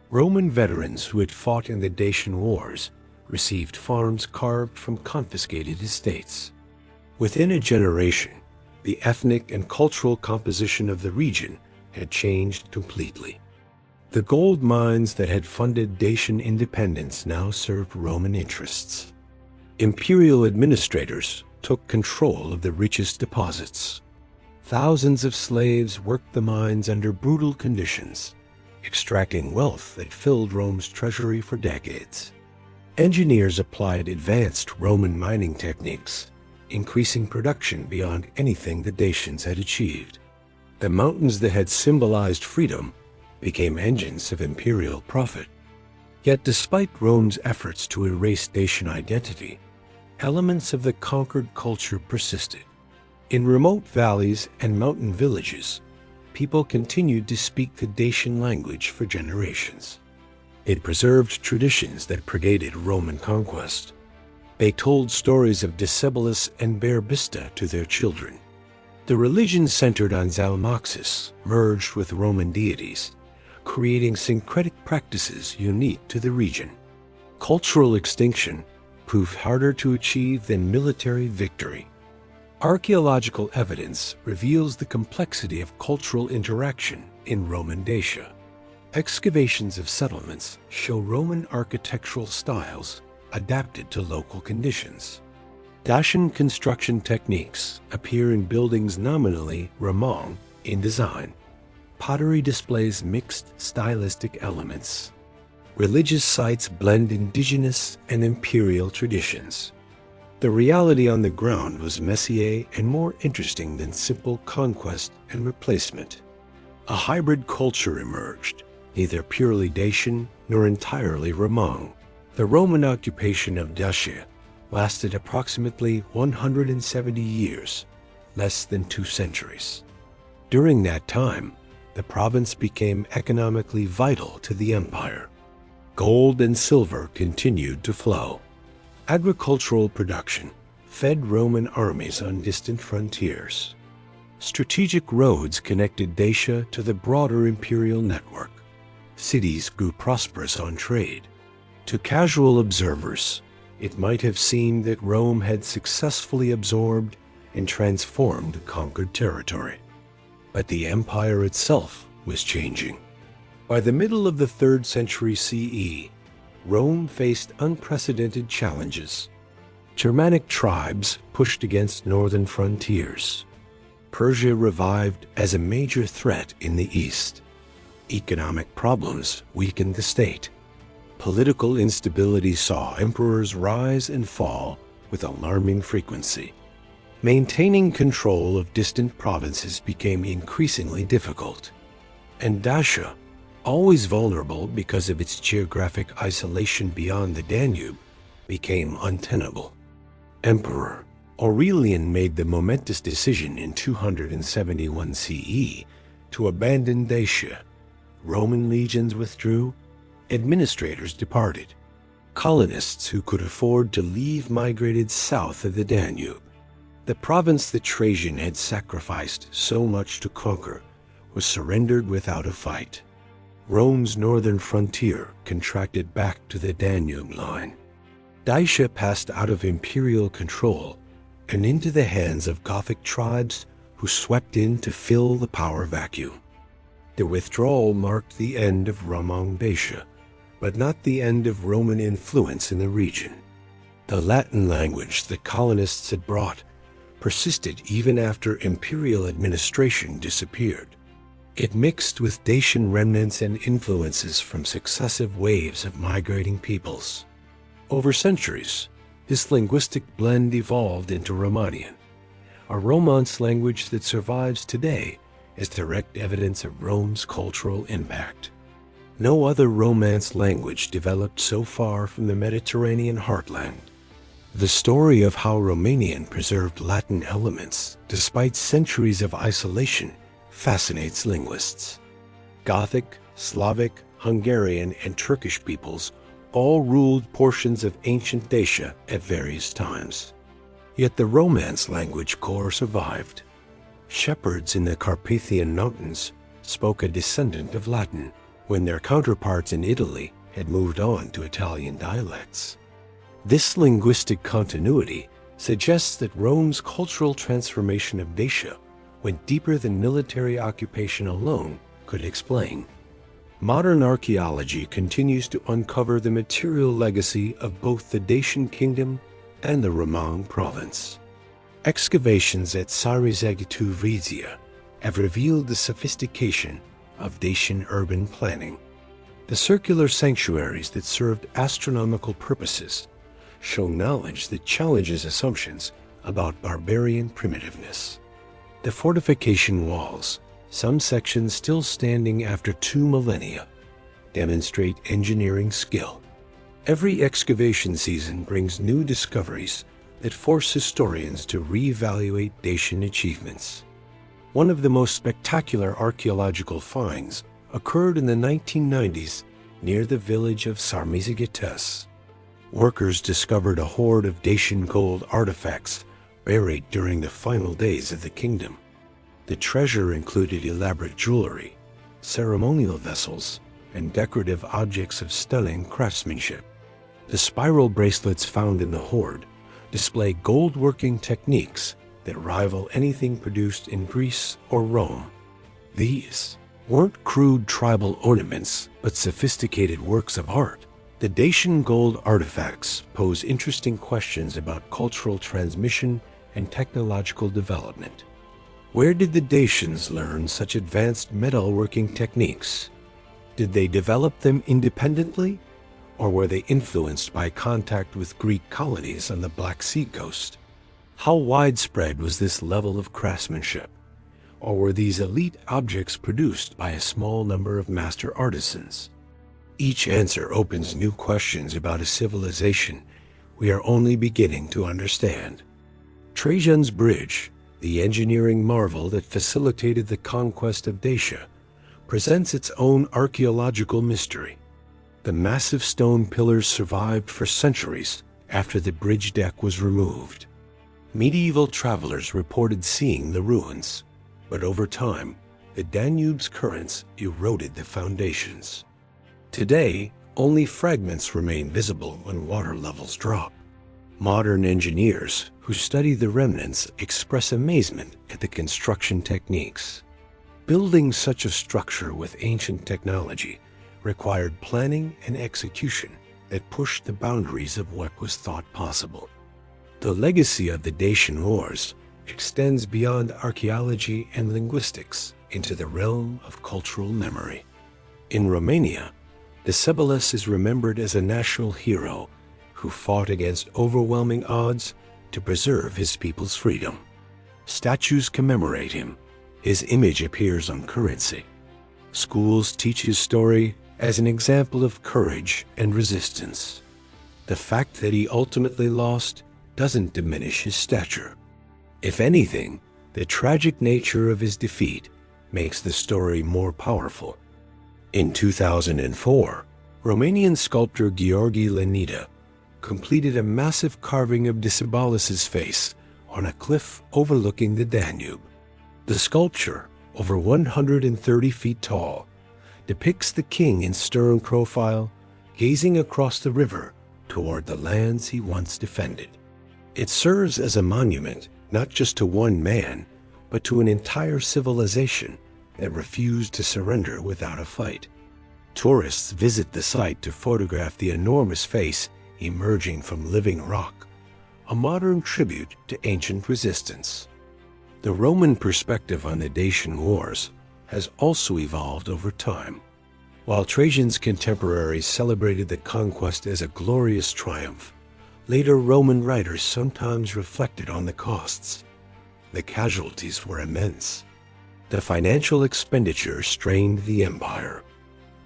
Roman veterans who had fought in the Dacian wars received farms carved from confiscated estates. Within a generation, the ethnic and cultural composition of the region had changed completely. The gold mines that had funded Dacian independence now served Roman interests. Imperial administrators took control of the richest deposits. Thousands of slaves worked the mines under brutal conditions, extracting wealth that filled Rome's treasury for decades. Engineers applied advanced Roman mining techniques, increasing production beyond anything the Dacians had achieved. The mountains that had symbolized freedom became engines of imperial profit. Yet despite Rome's efforts to erase Dacian identity, elements of the conquered culture persisted. In remote valleys and mountain villages, people continued to speak the Dacian language for generations. It preserved traditions that predated Roman conquest. They told stories of Decebalus and Bista to their children. The religion centered on Zalmoxis merged with Roman deities, creating syncretic practices unique to the region. Cultural extinction proved harder to achieve than military victory. Archaeological evidence reveals the complexity of cultural interaction in Roman Dacia. Excavations of settlements show Roman architectural styles adapted to local conditions. Dacian construction techniques appear in buildings nominally Roman in design. Pottery displays mixed stylistic elements. Religious sites blend indigenous and imperial traditions. The reality on the ground was messier and more interesting than simple conquest and replacement. A hybrid culture emerged, neither purely Dacian nor entirely Roman. The Roman occupation of Dacia lasted approximately 170 years, less than 2 centuries. During that time, the province became economically vital to the empire. Gold and silver continued to flow. Agricultural production fed Roman armies on distant frontiers. Strategic roads connected Dacia to the broader imperial network. Cities grew prosperous on trade. To casual observers, it might have seemed that Rome had successfully absorbed and transformed conquered territory. But the empire itself was changing. By the middle of the 3rd century CE, Rome faced unprecedented challenges. Germanic tribes pushed against northern frontiers. Persia revived as a major threat in the east. Economic problems weakened the state. Political instability saw emperors rise and fall with alarming frequency. Maintaining control of distant provinces became increasingly difficult. And Dacia, always vulnerable because of its geographic isolation beyond the Danube, became untenable. Emperor Aurelian made the momentous decision in 271 CE to abandon Dacia. Roman legions withdrew, administrators departed. Colonists who could afford to leave migrated south of the Danube. The province that Trajan had sacrificed so much to conquer was surrendered without a fight. Rome's northern frontier contracted back to the Danube line. Dacia passed out of imperial control and into the hands of Gothic tribes who swept in to fill the power vacuum. The withdrawal marked the end of Roman Dacia, but not the end of Roman influence in the region. The Latin language that colonists had brought persisted even after imperial administration disappeared. It mixed with Dacian remnants and influences from successive waves of migrating peoples. Over centuries, this linguistic blend evolved into Romanian, a Romance language that survives today as direct evidence of Rome's cultural impact. No other Romance language developed so far from the Mediterranean heartland. The story of how Romanian preserved Latin elements despite centuries of isolation fascinates linguists. Gothic, Slavic, Hungarian, and Turkish peoples all ruled portions of ancient Dacia at various times. Yet the Romance language core survived. Shepherds in the Carpathian Mountains spoke a descendant of Latin when their counterparts in Italy had moved on to Italian dialects. This linguistic continuity suggests that Rome's cultural transformation of Dacia went deeper than military occupation alone could explain. Modern archaeology continues to uncover the material legacy of both the Dacian Kingdom and the Roman province. Excavations at Sarizegtu have revealed the sophistication of Dacian urban planning. The circular sanctuaries that served astronomical purposes show knowledge that challenges assumptions about barbarian primitiveness. The fortification walls, some sections still standing after 2 millennia, demonstrate engineering skill. Every excavation season brings new discoveries that force historians to reevaluate Dacian achievements. One of the most spectacular archaeological finds occurred in the 1990s near the village of Zalmoxis. Workers discovered a hoard of Dacian gold artifacts buried during the final days of the kingdom. The treasure included elaborate jewelry, ceremonial vessels, and decorative objects of stunning craftsmanship. The spiral bracelets found in the hoard display gold-working techniques that rival anything produced in Greece or Rome. These weren't crude tribal ornaments, but sophisticated works of art. The Dacian gold artifacts pose interesting questions about cultural transmission and technological development. Where did the Dacians learn such advanced metalworking techniques? Did they develop them independently, or were they influenced by contact with Greek colonies on the Black Sea coast? How widespread was this level of craftsmanship? Or were these elite objects produced by a small number of master artisans? Each answer opens new questions about a civilization we are only beginning to understand. Trajan's Bridge, the engineering marvel that facilitated the conquest of Dacia, presents its own archaeological mystery. The massive stone pillars survived for centuries after the bridge deck was removed. Medieval travelers reported seeing the ruins, but over time, the Danube's currents eroded the foundations. Today, only fragments remain visible when water levels drop. Modern engineers who study the remnants express amazement at the construction techniques. Building such a structure with ancient technology required planning and execution that pushed the boundaries of what was thought possible. The legacy of the Dacian Wars extends beyond archaeology and linguistics into the realm of cultural memory. In Romania, Decebalus is remembered as a national hero who fought against overwhelming odds to preserve his people's freedom. Statues commemorate him. His image appears on currency. Schools teach his story as an example of courage and resistance. The fact that he ultimately lost doesn't diminish his stature. If anything, the tragic nature of his defeat makes the story more powerful. In 2004, Romanian sculptor Gheorghe Lenita completed a massive carving of Decebalus's face on a cliff overlooking the Danube. The sculpture, over 130 feet tall, depicts the king in stern profile, gazing across the river toward the lands he once defended. It serves as a monument not just to one man, but to an entire civilization that refused to surrender without a fight. Tourists visit the site to photograph the enormous face emerging from living rock, a modern tribute to ancient resistance. The Roman perspective on the Dacian Wars has also evolved over time. While Trajan's contemporaries celebrated the conquest as a glorious triumph, later Roman writers sometimes reflected on the costs. The casualties were immense. The financial expenditure strained the empire,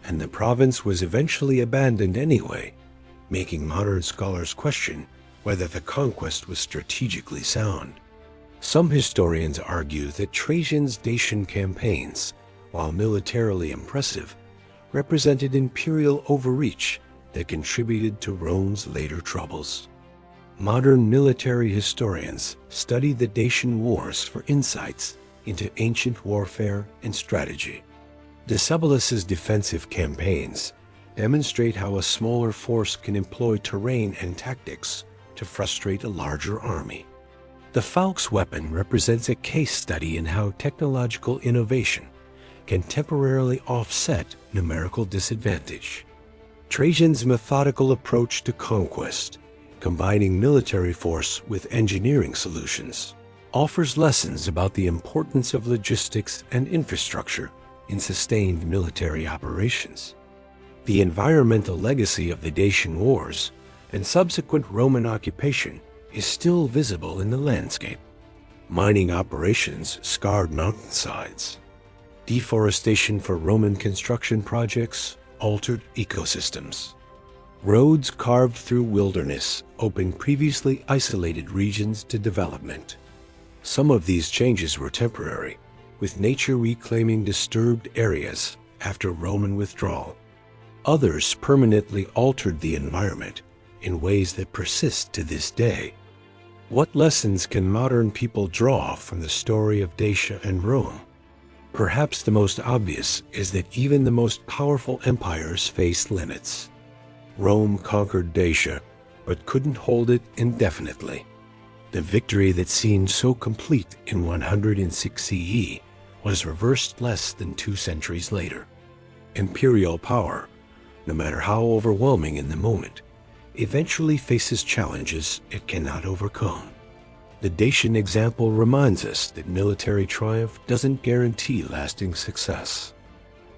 and the province was eventually abandoned anyway, making modern scholars question whether the conquest was strategically sound. Some historians argue that Trajan's Dacian campaigns, while militarily impressive, represented imperial overreach that contributed to Rome's later troubles. Modern military historians study the Dacian Wars for insights into ancient warfare and strategy. Decebalus's defensive campaigns demonstrate how a smaller force can employ terrain and tactics to frustrate a larger army. The Falx weapon represents a case study in how technological innovation can temporarily offset numerical disadvantage. Trajan's methodical approach to conquest, combining military force with engineering solutions, offers lessons about the importance of logistics and infrastructure in sustained military operations. The environmental legacy of the Dacian Wars and subsequent Roman occupation is still visible in the landscape. Mining operations scarred mountainsides. Deforestation for Roman construction projects altered ecosystems. Roads carved through wilderness opened previously isolated regions to development. Some of these changes were temporary, with nature reclaiming disturbed areas after Roman withdrawal. Others permanently altered the environment in ways that persist to this day. What lessons can modern people draw from the story of Dacia and Rome? Perhaps the most obvious is that even the most powerful empires face limits. Rome conquered Dacia, but couldn't hold it indefinitely. The victory that seemed so complete in 106 CE was reversed less than 2 centuries later. Imperial power, no matter how overwhelming in the moment, eventually faces challenges it cannot overcome. The Dacian example reminds us that military triumph doesn't guarantee lasting success.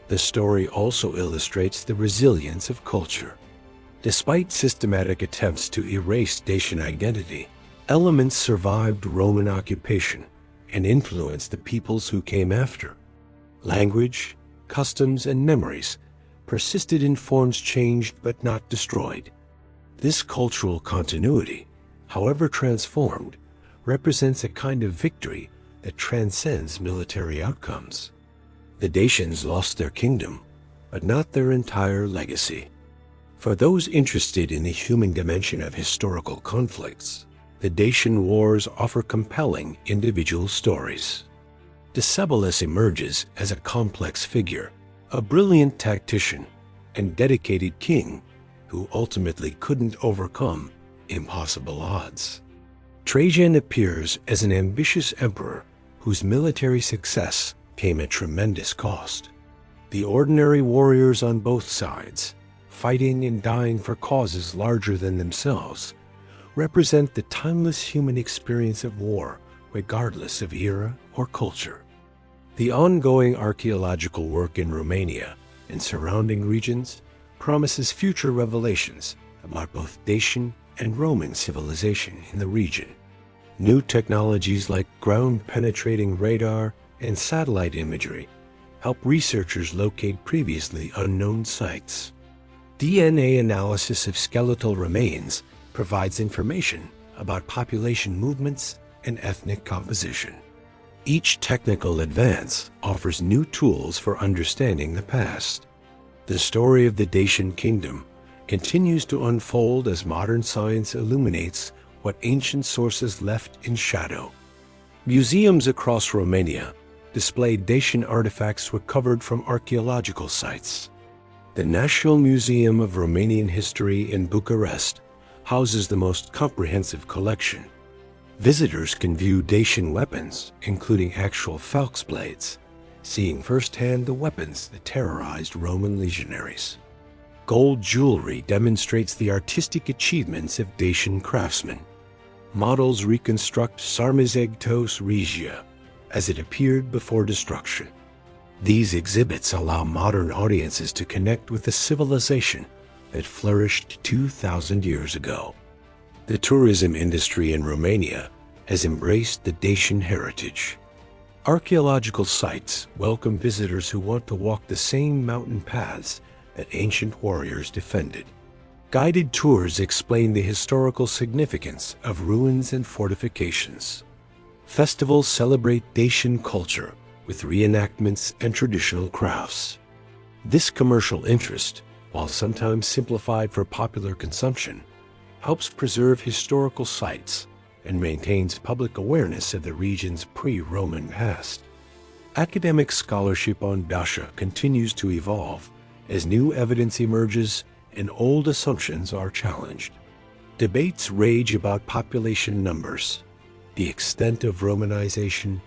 The story also illustrates the resilience of culture. Despite systematic attempts to erase Dacian identity, elements survived Roman occupation and influenced the peoples who came after. Language, customs, and memories persisted in forms changed but not destroyed. This cultural continuity, however transformed, represents a kind of victory that transcends military outcomes. The Dacians lost their kingdom, but not their entire legacy. For those interested in the human dimension of historical conflicts, the Dacian Wars offer compelling individual stories. Decebalus emerges as a complex figure, a brilliant tactician and dedicated king who ultimately couldn't overcome impossible odds. Trajan appears as an ambitious emperor whose military success came at tremendous cost. The ordinary warriors on both sides, fighting and dying for causes larger than themselves, represent the timeless human experience of war, regardless of era or culture. The ongoing archaeological work in Romania and surrounding regions promises future revelations about both Dacian and Roman civilization in the region. New technologies like ground-penetrating radar and satellite imagery help researchers locate previously unknown sites. DNA analysis of skeletal remains provides information about population movements and ethnic composition. Each technical advance offers new tools for understanding the past. The story of the Dacian Kingdom continues to unfold as modern science illuminates what ancient sources left in shadow. Museums across Romania display Dacian artifacts recovered from archaeological sites. The National Museum of Romanian History in Bucharest houses the most comprehensive collection. Visitors can view Dacian weapons, including actual falx blades, seeing firsthand the weapons that terrorized Roman legionaries. Gold jewelry demonstrates the artistic achievements of Dacian craftsmen. Models reconstruct Sarmazegtos Regia as it appeared before destruction. These exhibits allow modern audiences to connect with the civilization that flourished 2,000 years ago. The tourism industry in Romania has embraced the Dacian heritage. Archaeological sites welcome visitors who want to walk the same mountain paths that ancient warriors defended. Guided tours explain the historical significance of ruins and fortifications. Festivals celebrate Dacian culture with reenactments and traditional crafts. This commercial interest, while sometimes simplified for popular consumption, helps preserve historical sites and maintains public awareness of the region's pre-Roman past. Academic scholarship on Dacia continues to evolve as new evidence emerges and old assumptions are challenged. Debates rage about population numbers, the extent of Romanization,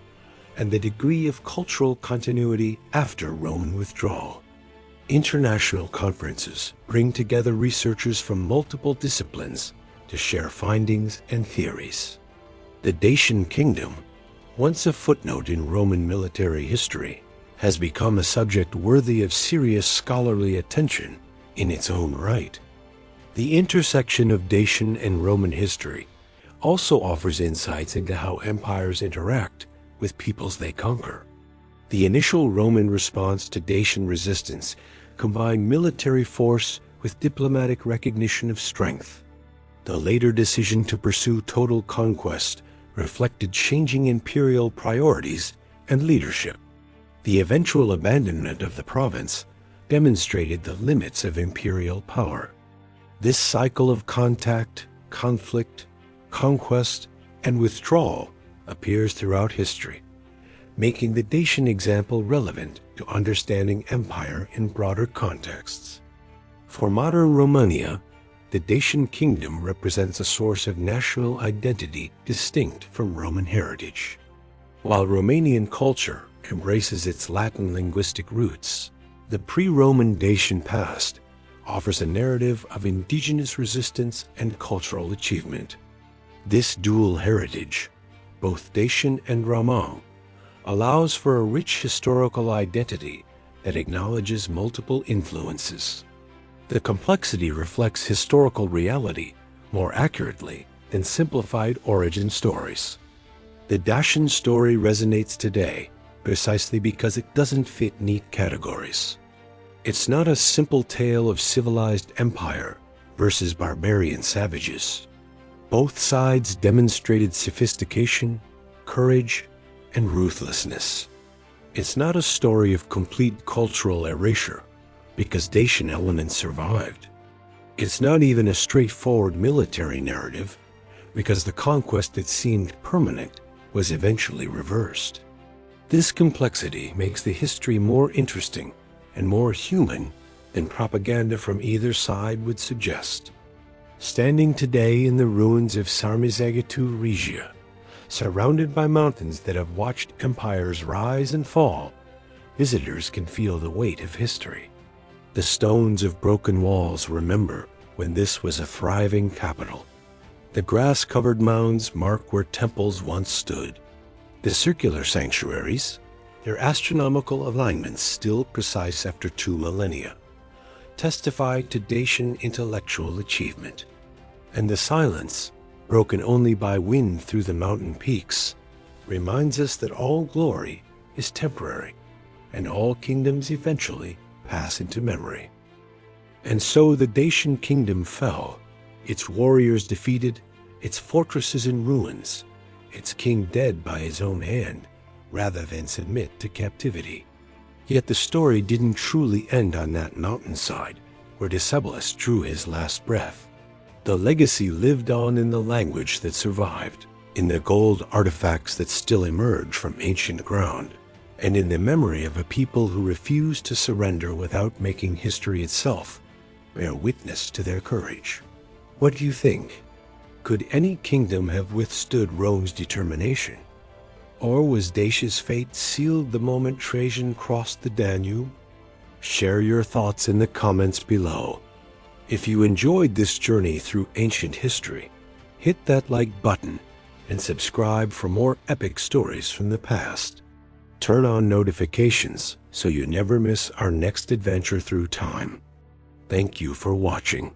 and the degree of cultural continuity after Roman withdrawal. International conferences bring together researchers from multiple disciplines to share findings and theories. The Dacian Kingdom, once a footnote in Roman military history, has become a subject worthy of serious scholarly attention in its own right. The intersection of Dacian and Roman history also offers insights into how empires interact with peoples they conquer. The initial Roman response to Dacian resistance combined military force with diplomatic recognition of strength. The later decision to pursue total conquest reflected changing imperial priorities and leadership. The eventual abandonment of the province demonstrated the limits of imperial power. This cycle of contact, conflict, conquest, and withdrawal appears throughout history, making the Dacian example relevant to understanding empire in broader contexts. For modern Romania, the Dacian Kingdom represents a source of national identity distinct from Roman heritage. While Romanian culture embraces its Latin linguistic roots, the pre-Roman Dacian past offers a narrative of indigenous resistance and cultural achievement. This dual heritage, both Dacian and Roman, allows for a rich historical identity that acknowledges multiple influences. The complexity reflects historical reality more accurately than simplified origin stories. The Dacian story resonates today precisely because it doesn't fit neat categories. It's not a simple tale of civilized empire versus barbarian savages. Both sides demonstrated sophistication, courage, and ruthlessness. It's not a story of complete cultural erasure because Dacian elements survived. It's not even a straightforward military narrative because the conquest that seemed permanent was eventually reversed. This complexity makes the history more interesting and more human than propaganda from either side would suggest. Standing today in the ruins of Sarmizegetu Regia, surrounded by mountains that have watched empires rise and fall, visitors can feel the weight of history. The stones of broken walls remember when this was a thriving capital. The grass-covered mounds mark where temples once stood. The circular sanctuaries, their astronomical alignments still precise after 2 millennia, testify to Dacian intellectual achievement. And the silence, broken only by wind through the mountain peaks, reminds us that all glory is temporary, and all kingdoms eventually pass into memory. And so the Dacian kingdom fell, its warriors defeated, its fortresses in ruins, its king dead by his own hand, rather than submit to captivity. Yet the story didn't truly end on that mountainside, where Decebalus drew his last breath. The legacy lived on in the language that survived, in the gold artifacts that still emerge from ancient ground, and in the memory of a people who refused to surrender without making history itself bear witness to their courage. What do you think? Could any kingdom have withstood Rome's determination? Or was Dacia's fate sealed the moment Trajan crossed the Danube? Share your thoughts in the comments below. If you enjoyed this journey through ancient history, hit that like button and subscribe for more epic stories from the past. Turn on notifications so you never miss our next adventure through time. Thank you for watching.